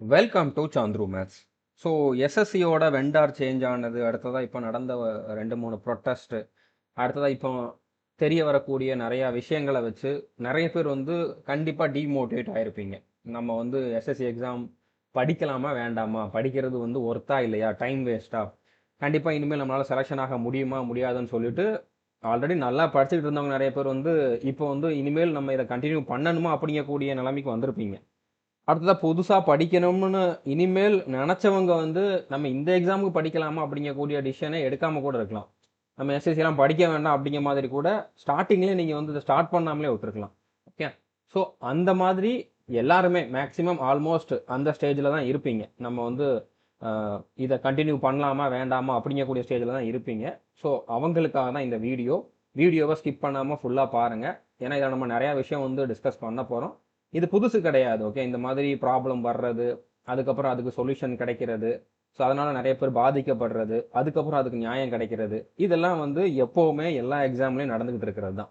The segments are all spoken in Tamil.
Welcome to Chandru maths. So எஸ்எஸ்சியோட வெண்டார் சேஞ்ச் ஆனது, அடுத்ததாக இப்போ நடந்த 2-3 ப்ரொட்டஸ்ட்டு, அடுத்ததாக இப்போ தெரிய வரக்கூடிய நிறையா விஷயங்களை வச்சு நிறைய பேர் வந்து கண்டிப்பாக டீமோட்டிவேட் ஆகிருப்பீங்க. நம்ம வந்து எஸ்எஸ்சி எக்ஸாம் படிக்கலாமா வேண்டாமா, படிக்கிறது வந்து ஒர்த்தா இல்லையா, டைம் வேஸ்ட்டா, கண்டிப்பாக இனிமேல் நம்மளால் செலெக்ஷன் ஆக முடியுமா முடியாதுன்னு சொல்லிட்டு ஆல்ரெடி நல்லா படிச்சுக்கிட்டு இருந்தவங்க நிறைய பேர் வந்து இப்போ வந்து இனிமேல் நம்ம இதை கண்டினியூ பண்ணணுமா அப்படிங்கக்கூடிய நிலைமைக்கு வந்திருப்பீங்க. அடுத்ததாக புதுசாக படிக்கணும்னு இனிமேல் நினச்சவங்க வந்து நம்ம இந்த எக்ஸாமுக்கு படிக்கலாமா அப்படிங்கக்கூடிய டிசிஷனே எடுக்காமல் கூட இருக்கலாம். நம்ம எஸ்எஸ்சிலாம் படிக்க வேண்டாம் அப்படிங்கிற மாதிரி கூட ஸ்டார்டிங்லேயே நீங்கள் வந்து இதை ஸ்டார்ட் பண்ணாமலே விட்டுருக்கலாம். ஓகே, ஸோ அந்த மாதிரி எல்லாருமே மேக்ஸிமம் ஆல்மோஸ்ட் அந்த ஸ்டேஜில் தான் இருப்பீங்க. நம்ம வந்து இதை கண்டினியூ பண்ணலாமா வேண்டாமா அப்படிங்கக்கூடிய ஸ்டேஜில் தான் இருப்பீங்க. ஸோ அவங்களுக்காக தான் இந்த வீடியோவை ஸ்கிப் பண்ணாமல் ஃபுல்லாக பாருங்கள். ஏன்னா இதில் நம்ம நிறையா விஷயம் வந்து டிஸ்கஸ் பண்ண போகிறோம். இது புதுசு கிடையாது. ஓகே, இந்த மாதிரி ப்ராப்ளம் வர்றது, அதுக்கப்புறம் அதுக்கு சொல்யூஷன் கிடைக்கிறது, ஸோ அதனால் நிறைய பேர் பாதிக்கப்படுறது, அதுக்கப்புறம் அதுக்கு நியாயம் கிடைக்கிறது, இதெல்லாம் வந்து எப்போவுமே எல்லா எக்ஸாம்லேயும் நடந்துக்கிட்டு இருக்கிறது தான்.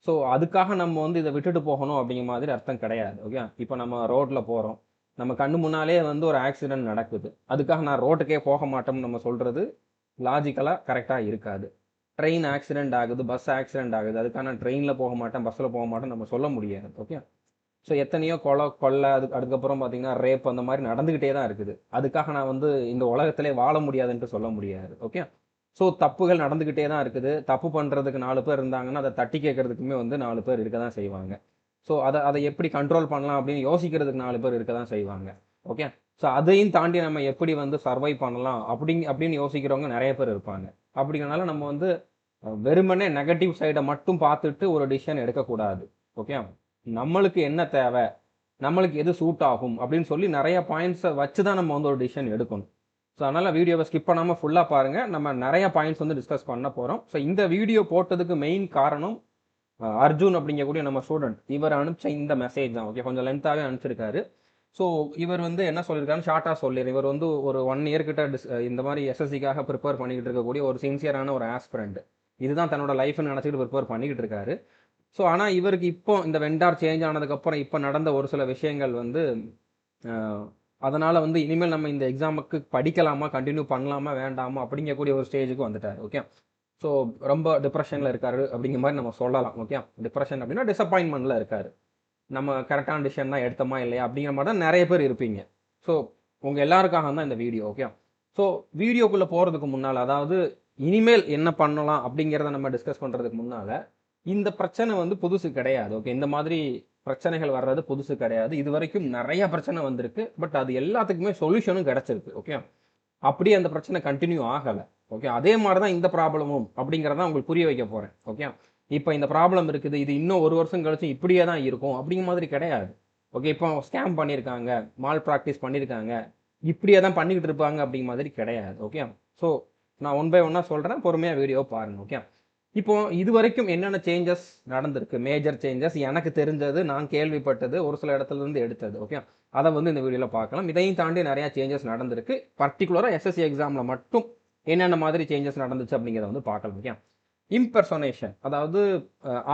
ஸோ அதுக்காக நம்ம வந்து இதை விட்டுட்டு போகணும் அப்படிங்கிற மாதிரி அர்த்தம் கிடையாது. ஓகே, இப்போ நம்ம ரோட்டில் போகிறோம், நம்ம கண்ணு முன்னாலே வந்து ஒரு ஆக்சிடென்ட் நடக்குது, அதுக்காக நான் ரோட்டுக்கே போக மாட்டோம்னு நம்ம சொல்கிறது லாஜிக்கலாக கரெக்டாக இருக்காது. ட்ரெயின் ஆக்சிடென்ட் ஆகுது, பஸ் ஆக்சிடென்ட் ஆகுது, அதுக்காக ட்ரெயினில் போக மாட்டேன், பஸ்ஸில் போக மாட்டேன் நம்ம சொல்ல முடியாது. ஓகே, ஸோ எத்தனையோ கொலை அதுக்கப்புறம் பார்த்தீங்கன்னா ரேப் அந்த மாதிரி நடந்துக்கிட்டே தான் இருக்குது. அதுக்காக நான் வந்து இந்த உலகத்திலே வாழ முடியாதுன்ட்டு சொல்ல முடியாது. ஓகே, ஸோ தப்புகள் நடந்துக்கிட்டே தான் இருக்குது. தப்பு பண்ணுறதுக்கு 4 பேர் இருந்தாங்கன்னா அதை தட்டி கேட்கறதுக்குமே வந்து 4 பேர் இருக்க தான் செய்வாங்க. ஸோ அதை எப்படி கண்ட்ரோல் பண்ணலாம் அப்படின்னு யோசிக்கிறதுக்கு 4 பேர் இருக்க தான் செய்வாங்க. ஓகே, ஸோ அதையும் தாண்டி நம்ம எப்படி வந்து சர்வை பண்ணலாம் அப்படின்னு யோசிக்கிறவங்க நிறைய பேர் இருப்பாங்க. அப்படிங்கிறனால நம்ம வந்து வெறுமனே நெகட்டிவ் சைடை மட்டும் பார்த்துட்டு ஒரு டிசிஷன் எடுக்கக்கூடாது. ஓகே, நம்மளுக்கு என்ன தேவை, நம்மளுக்கு எது சூட் ஆகும் அப்படின்னு சொல்லி நிறைய பாயிண்ட்ஸை வச்சு தான் நம்ம வந்து ஒரு டிசிஷன் எடுக்கணும். ஸோ அதனால் வீடியோவை ஸ்கிப் பண்ணாமல் ஃபுல்லாக பாருங்கள். நம்ம நிறைய பாயிண்ட்ஸ் வந்து டிஸ்கஸ் பண்ண போகிறோம். ஸோ இந்த வீடியோ போட்டதுக்கு மெயின் காரணம் அர்ஜுன் அப்படிங்கக்கூடிய நம்ம ஸ்டூடெண்ட், இவர் அனுப்பிச்ச இந்த மெசேஜ் தான். ஓகே, கொஞ்சம் லென்த்தாகவே அனுப்பிச்சிருக்காரு. ஸோ இவர் வந்து என்ன சொல்லியிருக்காருன்னு ஷார்ட்டாக சொல்லிடுறேன். இவர் வந்து ஒரு 1 இயர் கிட்ட இந்த மாதிரி எஸ்எஸ்சிக்காக ப்ரிப்பேர் பண்ணிக்கிட்டு இருக்கக்கூடிய ஒரு சின்சியரான ஒரு ஆஸ்பிரண்ட். இதுதான் தன்னோட லைஃப்னு நினச்சிக்கிட்டு ப்ரிப்பேர் பண்ணிக்கிட்டு இருக்காரு. ஸோ ஆனால் இவருக்கு இப்போ இந்த வெண்டார் சேஞ்ச் ஆனதுக்கப்புறம் இப்போ நடந்த ஒரு சில விஷயங்கள் வந்து அதனால் வந்து இனிமேல் நம்ம இந்த எக்ஸாமுக்கு படிக்கலாமா, கண்டினியூ பண்ணலாமா வேண்டாமா அப்படிங்கக்கூடிய ஒரு ஸ்டேஜுக்கு வந்துட்டார். ஓகே, ஸோ ரொம்ப டிப்ரெஷனில் இருக்காரு அப்படிங்கிற மாதிரி நம்ம சொல்லலாம். ஓகே, டிப்ரெஷன் அப்படின்னா டிசப்பாயின்மெண்ட்டில் இருக்கார். நம்ம கரெக்டான டிசிஷன் தான் எடுத்தோமா இல்லையா அப்படிங்கிற மாதிரி தான் நிறைய பேர் இருப்பீங்க. ஸோ உங்கள் எல்லாருக்காக தான் இந்த வீடியோ. ஓகே, ஸோ வீடியோக்குள்ளே போகிறதுக்கு முன்னால், அதாவது இனிமேல் என்ன பண்ணலாம் அப்படிங்கிறத நம்ம டிஸ்கஸ் பண்ணுறதுக்கு முன்னால், இந்த பிரச்சனை வந்து புதுசு கிடையாது. ஓகே, இந்த மாதிரி பிரச்சனைகள் வர்றது புதுசு கிடையாது. இது வரைக்கும் நிறைய பிரச்சனை வந்திருக்கு. பட் அது எல்லாத்துக்குமே சொல்யூஷனும் கிடைச்சிருக்கு. ஓகே, அப்படியே அந்த பிரச்சனை கண்டினியூ ஆகலை. ஓகே, அதே மாதிரி தான் இந்த ப்ராப்ளமும் அப்படிங்கிறத உங்களுக்கு புரிய வைக்க போகிறேன். ஓகே, இப்போ இந்த ப்ராப்ளம் இருக்குது, இது இன்னும் 1 வருஷம் கழிச்சு இப்படியே தான் இருக்கும் அப்படிங்கிற மாதிரி கிடையாது. ஓகே, இப்போ ஸ்கேம் பண்ணியிருக்காங்க, மால் ப்ராக்டிஸ் பண்ணியிருக்காங்க, இப்படியே தான் பண்ணிக்கிட்டு இருப்பாங்க அப்படிங்கிற மாதிரி கிடையாது. ஓகே, ஸோ நான் 1 பை 1 சொல்கிறேன், பொறுமையாக வீடியோ பாருங்கள். ஓகே, இப்போ இது வரைக்கும் என்னென்ன சேஞ்சஸ் நடந்திருக்கு, மேஜர் சேஞ்சஸ் எனக்கு தெரிஞ்சது, நான் கேள்விப்பட்டது, ஒரு சில இடத்துல இருந்து எடுத்தது. ஓகே, அதை வந்து இந்த வீடியோவில் பார்க்கலாம். இதையும் தாண்டி நிறையா சேஞ்சஸ் நடந்திருக்கு. பர்டிகுலராக எஸ்எஸ்சி எக்ஸாமில் மட்டும் என்னென்ன மாதிரி சேஞ்சஸ் நடந்துச்சு அப்படிங்கிறத வந்து பார்க்கலாம். ஓகே, இம்பர்சோனேஷன், அதாவது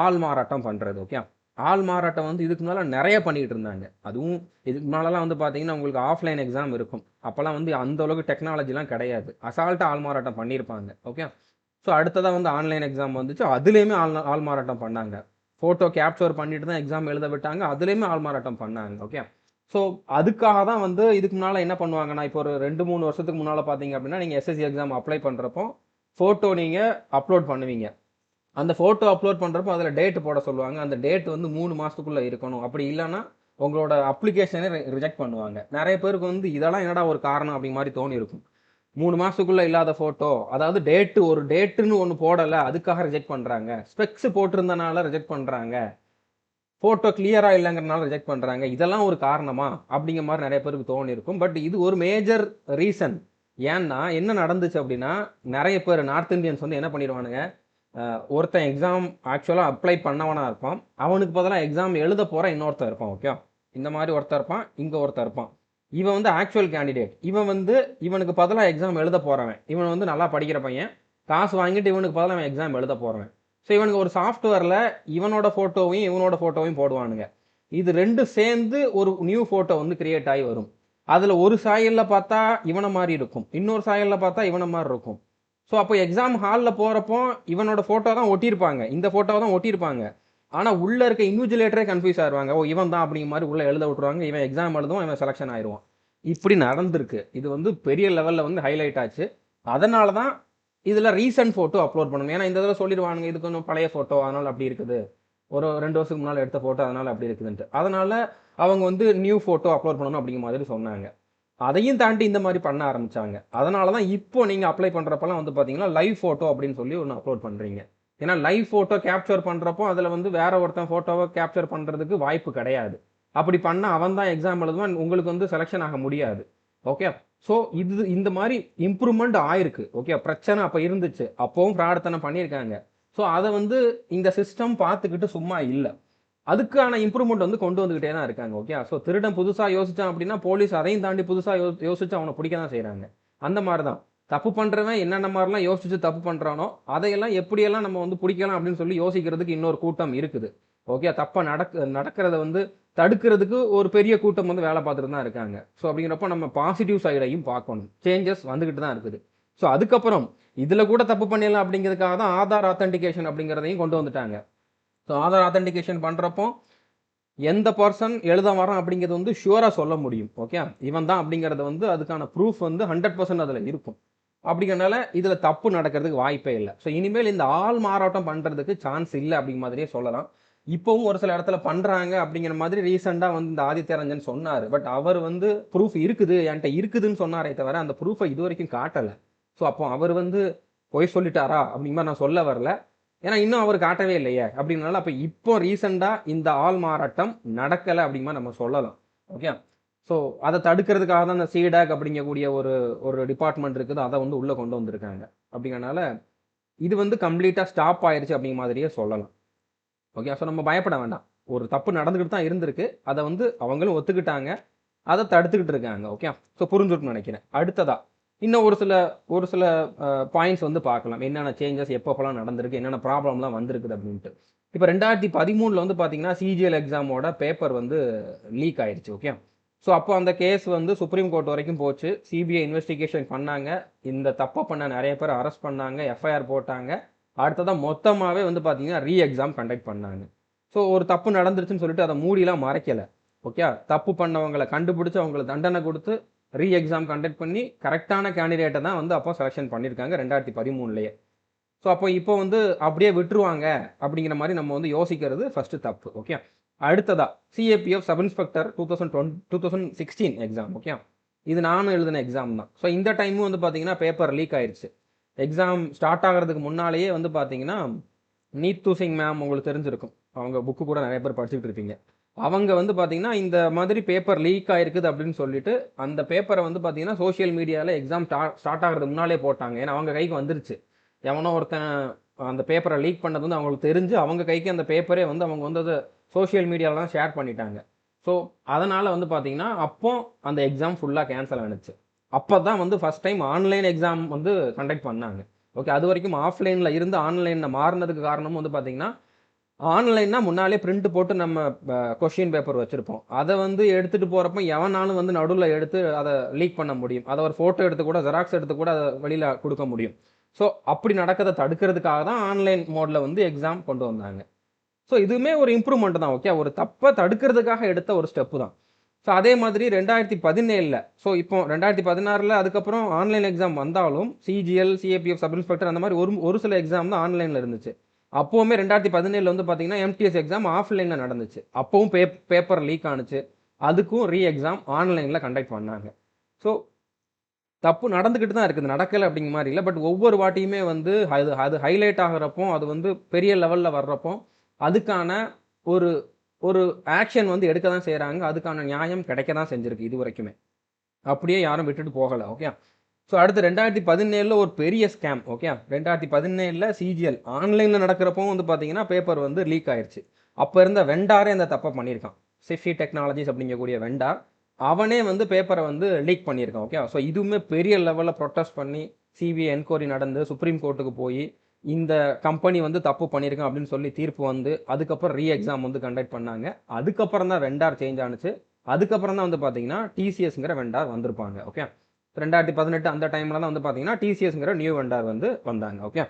ஆள் மாறாட்டம் பண்ணுறது. ஓகே, ஆள் மாறாட்டம் வந்து இதுக்கு முன்னால் நிறைய பண்ணிக்கிட்டு இருந்தாங்க. அதுவும் இதுக்கு முன்னாலலாம் வந்து பார்த்தீங்கன்னா உங்களுக்கு ஆஃப்லைன் எக்ஸாம் இருக்கும். அப்போல்லாம் வந்து அந்த அளவுக்கு டெக்னாலஜிலாம் கிடையாது. அசால்ட்டாக ஆள் மாறாட்டம் பண்ணியிருப்பாங்க. ஓகே, ஸோ அடுத்ததாக வந்து ஆன்லைன் எக்ஸாம் வந்துச்சு. அதுலேயுமே ஆள் மாறாட்டம் பண்ணாங்க. ஃபோட்டோ கேப்சர் பண்ணிட்டு தான் எக்ஸாம் எழுத விட்டாங்க. அதுலேயுமே ஆள் மாறாட்டம் பண்ணாங்க. ஓகே, ஸோ அதுக்காக தான் வந்து இதுக்கு முன்னால் என்ன பண்ணுவாங்கன்னா, இப்போ ஒரு 2-3 வருஷத்துக்கு முன்னால் பார்த்தீங்க அப்படின்னா, நீங்கள் எஸ்எஸ்சி எக்ஸாம் அப்ளை பண்ணுறப்போ ஃபோட்டோ நீங்கள் அப்லோட் பண்ணுவீங்க. அந்த ஃபோட்டோ அப்லோட் பண்ணுறப்போ அதில் டேட் போட சொல்லுவாங்க. அந்த டேட் வந்து 3 மாதத்துக்குள்ளே இருக்கணும். அப்படி இல்லைன்னா உங்களோட அப்ளிகேஷனே ரிஜெக்ட் பண்ணுவாங்க. நிறைய பேருக்கு வந்து இதெல்லாம் என்னடா ஒரு காரணம் அப்படிங்க மாதிரி தோணி இருக்கும். 3 மாதத்துக்குள்ளே இல்லாத ஃபோட்டோ, அதாவது ஒரு டேட்டுன்னு ஒன்று போடலை, அதுக்காக ரிஜெக்ட் பண்ணுறாங்க. ஸ்பெக்ஸ் போட்டிருந்தனால ரிஜெக்ட் பண்ணுறாங்க. ஃபோட்டோ கிளியராக இல்லைங்கிறனால ரிஜெக்ட் பண்ணுறாங்க. இதெல்லாம் ஒரு காரணமா அப்படிங்கிற மாதிரி நிறைய பேருக்கு தோணி இருக்கும். பட் இது ஒரு மேஜர் ரீசன். ஏன்னா என்ன நடந்துச்சு அப்படின்னா, நிறைய பேர் நார்த் இந்தியன்ஸ் வந்து என்ன பண்ணிடுவானுங்க, ஒருத்தன் எக்ஸாம் ஆக்சுவலாக அப்ளை பண்ணவனாக இருப்பான், அவனுக்கு பதிலாக எக்ஸாம் எழுத போகிற இன்னொருத்தன் இருப்பான். ஓகே, இந்த மாதிரி ஒருத்தர் இருப்பான், இங்கே ஒருத்தர் இருப்பான். இவன் வந்து ஆக்சுவல் கேண்டிடேட். இவன் வந்து இவனுக்கு பதிலாக எக்ஸாம் எழுத போகிறவன். இவன் வந்து நல்லா படிக்கிற பையன், காசு வாங்கிட்டு இவனுக்கு பதிலாக அவன் எக்ஸாம் எழுத போகிறவன். ஸோ இவனுக்கு ஒரு சாஃப்ட்வேரில் இவனோட ஃபோட்டோவையும் இவனோட ஃபோட்டோவையும் போடுவானுங்க. இது 2 சேர்ந்து ஒரு நியூ ஃபோட்டோ வந்து கிரியேட் ஆகி வரும். அதில் ஒரு சாயலில் பார்த்தா இவனை மாதிரி இருக்கும், இன்னொரு சாயலில் பார்த்தா இவனை மாதிரி இருக்கும். ஸோ அப்போ எக்ஸாம் ஹாலில் போகிறப்போ இவனோட ஃபோட்டோ தான் ஒட்டியிருப்பாங்க, இந்த ஃபோட்டோ தான் ஒட்டியிருப்பாங்க. ஆனால் உள்ளே இருக்க இன்விஜிலேட்டரே கன்ஃபியூஸ் ஆயிடுவாங்க. ஓ இவன் தான் அப்படிங்கிற மாதிரி உள்ளே எழுத விட்டுருவாங்க. இவன் எக்ஸாம் எழுதுவான், இவன் செலெக்ஷன் ஆயிடுவான். இப்படி நடந்திருக்கு. இது வந்து பெரிய லெவலில் வந்து ஹைலைட் ஆச்சு. அதனால தான் இதில் ரீசன்ட் ஃபோட்டோ அப்லோட் பண்ணணும். ஏன்னா இந்த இதில் சொல்லிடுவானுங்க இது கொஞ்சம் பழைய ஃபோட்டோ அதனால் அப்படி இருக்குது, ஒரு 2 வருஷத்துக்கு முன்னால் எடுத்த ஃபோட்டோ அதனால் அப்படி இருக்குதுன்ட்டு. அதனால் அவங்க வந்து நியூ ஃபோட்டோ அப்லோட் பண்ணணும் அப்படிங்கிற மாதிரி சொன்னாங்க. அதையும் தாண்டி இந்த மாதிரி பண்ண ஆரம்பிச்சாங்க. அதனால தான் இப்போ நீங்கள் அப்ளை பண்ணுறப்பெல்லாம் வந்து பார்த்தீங்கன்னா லைவ் ஃபோட்டோ அப்படின்னு சொல்லி ஒன்று அப்லோட் பண்ணுறீங்க. ஏன்னா லைவ் ஃபோட்டோ கேப்சர் பண்ணுறப்போ அதில் வந்து வேற ஒருத்தன் ஃபோட்டோவை கேப்சர் பண்ணுறதுக்கு வாய்ப்பு கிடையாது. அப்படி பண்ணால் அவன் தான் எக்ஸாம் எழுதுவான், உங்களுக்கு வந்து செலெக்ஷன் ஆக முடியாது. ஓகே, ஸோ இது இந்த மாதிரி இம்ப்ரூவ்மெண்ட் ஆயிருக்கு. ஓகே, பிரச்சனை அப்போ இருந்துச்சு, அப்போவும் பிரார்த்தனை பண்ணியிருக்காங்க. ஸோ அதை வந்து இந்த சிஸ்டம் பார்த்துக்கிட்டு சும்மா இல்லை, அதுக்கான இம்ப்ரூவ்மெண்ட் வந்து கொண்டு வந்துகிட்டே தான் இருக்காங்க. ஓகே, ஸோ திருடன் புதுசாக யோசிச்சான் அப்படின்னா போலீஸ் அதையும் தாண்டி புதுசாக யோசிச்சு அவனை பிடிக்க தான் செய்கிறாங்க. அந்த மாதிரி தான் தப்பு பண்ணுறவன் என்னென்ன மாதிரிலாம் யோசிச்சு தப்பு பண்ணுறானோ அதையெல்லாம் எப்படியெல்லாம் நம்ம வந்து பிடிக்கலாம் அப்படின்னு சொல்லி யோசிக்கிறதுக்கு இன்னொரு கூட்டம் இருக்குது. ஓகே, தப்ப நடக்கிறத வந்து தடுக்கிறதுக்கு ஒரு பெரிய கூட்டம் வந்து வேலை பார்த்துட்டு தான் இருக்காங்க. ஸோ அப்படிங்கிறப்ப நம்ம பாசிட்டிவ் சைடையும் பார்க்கணும். சேஞ்சஸ் வந்துகிட்டு தான் இருக்குது. ஸோ அதுக்கப்புறம் இதில் கூட தப்பு பண்ணிடலாம் அப்படிங்கிறதுக்காக தான் ஆதார் ஆத்தென்டிகேஷன் அப்படிங்கிறதையும் கொண்டு வந்துட்டாங்க. ஸோ ஆதார் ஆத்தென்டிகேஷன் பண்ணுறப்போ எந்த பர்சன் எழுத வரான் அப்படிங்கிறது வந்து ஷுவராக சொல்ல முடியும். ஓகே, இவன் தான் அப்படிங்கிறது வந்து அதுக்கான ப்ரூஃப் வந்து 100% அதில் இருக்கும். அப்படிங்கிறனால இதில் தப்பு நடக்கிறதுக்கு வாய்ப்பே இல்லை. ஸோ இனிமேல் இந்த ஆள் மாறாட்டம் பண்ணுறதுக்கு சான்ஸ் இல்லை அப்படிங்கிற மாதிரியே சொல்லலாம். இப்போவும் ஒரு சில இடத்துல பண்ணுறாங்க அப்படிங்கிற மாதிரி ரீசெண்டாக வந்து இந்த ஆதித்ய ரஞ்சன் சொன்னார். பட் அவர் வந்து ப்ரூஃப் இருக்குது என்கிட்ட இருக்குதுன்னு சொன்னாரே தவிர அந்த ப்ரூஃபை இது வரைக்கும் காட்டலை. ஸோ அப்போ அவர் வந்து பொய் சொல்லிட்டாரா அப்படிங்கிற மாதிரி நான் சொல்ல வரல. ஏன்னா இன்னும் அவர் காட்டவே இல்லையே அப்படின்னால அப்போ இப்போ ரீசெண்டாக இந்த ஆள் மாறாட்டம் நடக்கலை அப்படிங்கிற மாதிரி நம்ம சொல்லலாம். ஓகே, ஸோ அதை தடுக்கிறதுக்காக தான் இந்த சிடாக் அப்படிங்கக்கூடிய ஒரு ஒரு டிபார்ட்மெண்ட் இருக்குது, அதை வந்து உள்ளே கொண்டு வந்திருக்காங்க. அப்படிங்கிறனால இது வந்து கம்ப்ளீட்டாக ஸ்டாப் ஆயிடுச்சு அப்படிங்கிற மாதிரியே சொல்லலாம். ஓகே, ஸோ நம்ம பயப்பட வேண்டாம். ஒரு தப்பு நடந்துக்கிட்டு தான் இருந்திருக்கு, அதை வந்து அவங்களும் ஒத்துக்கிட்டாங்க, அதை தடுத்துக்கிட்டு இருக்காங்க. ஓகே, ஸோ புரிஞ்சுட்டுன்னு நினைக்கிறேன். அடுத்ததா இன்னும் ஒரு சில பாயிண்ட்ஸ் வந்து பார்க்கலாம், என்னென்ன சேஞ்சஸ் எப்பப்போலாம் நடந்திருக்கு, என்னென்ன ப்ராப்ளம்லாம் வந்திருக்குது அப்படின்ட்டு. இப்போ 2013 வந்து பார்த்தீங்கன்னா சிஜிஎல் எக்ஸாமோட பேப்பர் வந்து லீக் ஆயிடுச்சு. ஓகே, ஸோ அப்போ அந்த கேஸ் வந்து சுப்ரீம் கோர்ட் வரைக்கும் போச்சு. சிபிஐ இன்வெஸ்டிகேஷன் பண்ணாங்க, இந்த தப்பை பண்ண நிறைய பேர் அரெஸ்ட் பண்ணாங்க, எஃப்ஐஆர் போட்டாங்க. அடுத்ததான் மொத்தமாகவே வந்து பார்த்தீங்கன்னா ரீ எக்ஸாம் கண்டக்ட் பண்ணாங்க. ஸோ ஒரு தப்பு நடந்துருச்சுன்னு சொல்லிட்டு அதை மூடிலாம் மறைக்கலை. ஓகே, தப்பு பண்ணவங்களை கண்டுபிடிச்சு அவங்களுக்கு தண்டனை கொடுத்து ரீ எக்ஸாம் கண்டக்ட் பண்ணி கரெக்டான கேண்டிடேட்டை தான் வந்து அப்போ செலெக்ஷன் பண்ணியிருக்காங்க 2013. ஸோ அப்போ இப்போ வந்து அப்படியே விட்டுருவாங்க அப்படிங்கிற மாதிரி நம்ம வந்து யோசிக்கிறது ஃபர்ஸ்ட் தப்பு. ஓகே, அடுத்ததா CAPF sub inspector 2016 exam. Okay, இது நானும் எழுதின எக்ஸாம் தான். ஸோ இந்த டைமும் வந்து பார்த்தீங்கன்னா பேப்பர் லீக் ஆயிடுச்சு. எக்ஸாம் ஸ்டார்ட் ஆகிறதுக்கு முன்னாலேயே வந்து பார்த்தீங்கன்னா நீத்து சிங் மேம் உங்களுக்கு தெரிஞ்சிருக்கும், அவங்க புக்கு கூட நிறைய பேர் படிச்சுட்டு இருப்பீங்க. அவங்க வந்து பார்த்தீங்கன்னா இந்த மாதிரி பேப்பர் லீக் ஆயிருக்குது அப்படின்னு சொல்லிட்டு அந்த பேப்பரை வந்து பார்த்தீங்கன்னா சோஷியல் மீடியாவில் எக்ஸாம் ஸ்டார்ட் ஆகிறதுக்கு முன்னாலே போட்டாங்க. ஏன்னா அவங்க கைக்கு வந்துருச்சு, எவனோ ஒருத்தன் அந்த பேப்பரை லீக் பண்ணது வந்து அவங்களுக்கு தெரிஞ்சு அவங்க கைக்கு அந்த பேப்பரே வந்து அவங்க வந்து அதை சோஷியல் மீடியாவிலாம் ஷேர் பண்ணிட்டாங்க. ஸோ அதனால் வந்து பார்த்தீங்கன்னா அப்போ அந்த எக்ஸாம் ஃபுல்லாக கேன்சல் ஆனிச்சு. அப்போ தான் வந்து ஃபஸ்ட் டைம் ஆன்லைன் எக்ஸாம் வந்து கண்டக்ட் பண்ணாங்க. ஓகே, அது வரைக்கும் ஆஃப்லைனில் இருந்து ஆன்லைனில் மாறினதுக்கு காரணமும் வந்து பார்த்தீங்கன்னா ஆன்லைன்னா முன்னாலே பிரிண்ட் போட்டு நம்ம கொஷின் பேப்பர் வச்சுருப்போம், அதை வந்து எடுத்துகிட்டு போகிறப்ப எவனாலும் வந்து நடுவில் எடுத்து அதை லீக் பண்ண முடியும், அதை ஒரு ஃபோட்டோ எடுத்து கூட ஜெராக்ஸ் எடுத்து கூட அதை வெளியில் கொடுக்க முடியும். ஸோ அப்படி நடக்கிறத தடுக்கிறதுக்காக தான் ஆன்லைன் மோடில் வந்து எக்ஸாம் கொண்டு வந்தாங்க. ஸோ இதுவுமே ஒரு இம்ப்ரூவ்மெண்ட் தான். ஓகே, ஒரு தப்பை தடுக்கிறதுக்காக எடுத்த ஒரு ஸ்டெப்பு தான். ஸோ அதே மாதிரி 2017, ஸோ இப்போ 2016 அதுக்கப்புறம் ஆன்லைன் எக்ஸாம் வந்தாலும் சிஜிஎல் சிஏபிஎஃப் சப் இன்ஸ்பெக்டர் அந்த மாதிரி ஒரு சில எக்ஸாம் தான் ஆன்லைனில் இருந்துச்சு. அப்போவுமே 2017 வந்து பார்த்தீங்கன்னா எம்டிஎஸ் எக்ஸாம் ஆஃப்லைனில் நடந்துச்சு. அப்போவும் பேப்பர் லீக் ஆனுச்சு, அதுக்கும் ரீ எக்ஸாம் ஆன்லைனில் கண்டக்ட் பண்ணாங்க. ஸோ தப்பு நடந்துக்கிட்டு தான் இருக்குது, நடக்கலை அப்படிங்கிற மாதிரி இல்லை. பட் ஒவ்வொரு வாட்டியுமே வந்து அது ஹைலைட் ஆகிறப்போ, அது வந்து பெரிய லெவலில் வர்றப்போ அதுக்கான ஒரு ஒரு ஆக்ஷன் வந்து எடுக்க தான் செய்கிறாங்க, அதுக்கான நியாயம் கிடைக்க தான் செஞ்சுருக்கு இது வரைக்குமே. அப்படியே யாரும் விட்டுட்டு போகலை. ஓகே, ஸோ அடுத்து 2017 ஒரு பெரிய ஸ்கேம். ஓகே, 2017 சிஜிஎல் ஆன்லைனில் நடக்கிறப்போ வந்து பார்த்தீங்கன்னா பேப்பர் வந்து லீக் ஆயிடுச்சு. அப்போ இருந்த வெண்டாரே அந்த தப்பை பண்ணியிருக்கான், சிஃபி டெக்னாலஜிஸ் அப்படிங்கக்கூடிய வெண்டார், அவனே வந்து பேப்பரை வந்து லீக் பண்ணியிருக்கான். ஓகே, ஸோ இதுவுமே பெரிய லெவலில் ப்ரொட்டஸ்ட் பண்ணி சிபிஐ என்கொயரி நடந்து சுப்ரீம் கோர்ட்டுக்கு போய் இந்த கம்பெனி வந்து தப்பு பண்ணியிருக்கான் அப்படின்னு சொல்லி தீர்ப்பு வந்து அதுக்கப்புறம் ரீ எக்ஸாம் வந்து கண்டக்ட் பண்ணாங்க. அதுக்கப்புறம் தான் வெண்டார் சேஞ்ச் ஆனிச்சு. அதுக்கப்புறம் தான் வந்து பார்த்தீங்கன்னா டிசிஎஸ்ங்கிற வெண்டார் வந்திருப்பாங்க. ஓகே. 2018 அந்த டைமில் தான் வந்து பார்த்தீங்கன்னா டிசிஎஸ்ங்கிற நியூ வெண்டார் வந்து வந்தாங்க. ஓகே.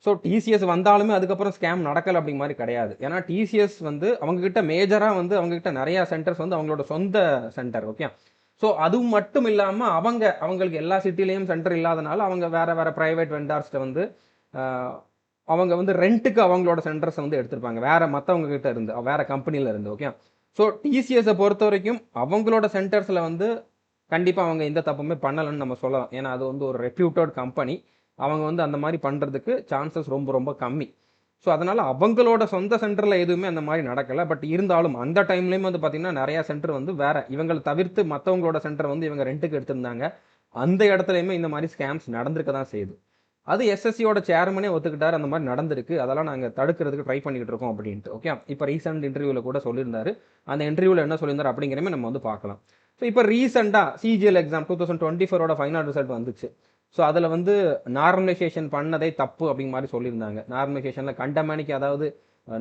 ஸோ டிசிஎஸ் வந்தாலுமே அதுக்கப்புறம் ஸ்கேம் நடக்கலை அப்படிங்கிற மாதிரி கிடையாது. ஏன்னா டிசிஎஸ் வந்து அவங்ககிட்ட மேஜராக வந்து அவங்ககிட்ட நிறையா சென்டர்ஸ் வந்து அவங்களோட சொந்த சென்டர். ஓகே. ஸோ அது மட்டும் இல்லாமல் அவங்களுக்கு எல்லா சிட்டிலையும் சென்டர் இல்லாதனால அவங்க வேற ப்ரைவேட் வெண்டார்ஸ்ட்டை வந்து அவங்க வந்து ரெண்ட்டுக்கு அவங்களோட சென்டர்ஸை வந்து எடுத்திருப்பாங்க வேற மற்றவங்க கிட்ட இருந்து, வேற கம்பெனியில் இருந்து. ஓகே. ஸோ டிசிஎஸை பொறுத்த வரைக்கும் அவங்களோட சென்டர்ஸில் வந்து கண்டிப்பாக அவங்க எந்த தப்புமே பண்ணலைன்னு நம்ம சொல்லலாம். ஏன்னா அது வந்து ஒரு ரெப்யூட்டட் கம்பெனி. அவங்க வந்து அந்த மாதிரி பண்ணுறதுக்கு சான்சஸ் ரொம்ப ரொம்ப கம்மி. ஸோ அதனால் அவங்களோட சொந்த சென்டரில் எதுவுமே அந்த மாதிரி நடக்கலை. பட் இருந்தாலும் அந்த டைம்லேயும் வந்து பார்த்திங்கன்னா நிறையா சென்டர் வந்து வேற இவங்களை தவிர்த்து மற்றவங்களோட சென்டர் வந்து இவங்க ரெண்ட்டுக்கு எடுத்திருந்தாங்க. அந்த இடத்துலையுமே இந்த மாதிரி ஸ்கேம்ஸ் நடந்திருக்க தான் செய்யுது. அது எஸ்எஸ்சியோட சேர்மனே ஒத்துக்கிட்டார், அந்த மாதிரி நடந்திருக்கு, அதெல்லாம் நாங்கள் தடுக்கிறதுக்கு ட்ரை பண்ணிக்கிட்டு இருக்கோம் அப்படின்ட்டு. ஓகே. இப்போ ரீசெண்ட் இன்டர்வியூவில் கூட சொல்லியிருந்தாரு. அந்த இன்டர்வியூவில் என்ன சொல்லியிருந்தார் அப்படிங்கிறமே நம்ம வந்து பார்க்கலாம். ஸோ இப்போ ரீசெண்டாக சிஜிஎல் எக்ஸாம் 2024 ஃபைனல் ரிசல்ட் வந்துச்சு. ஸோ அதில் வந்து நார்மலைசேஷன் பண்ணதே தப்பு அப்படிங்கிற மாதிரி சொல்லியிருந்தாங்க. நார்மலைசேஷனில் கண்டமேனிக்கு, அதாவது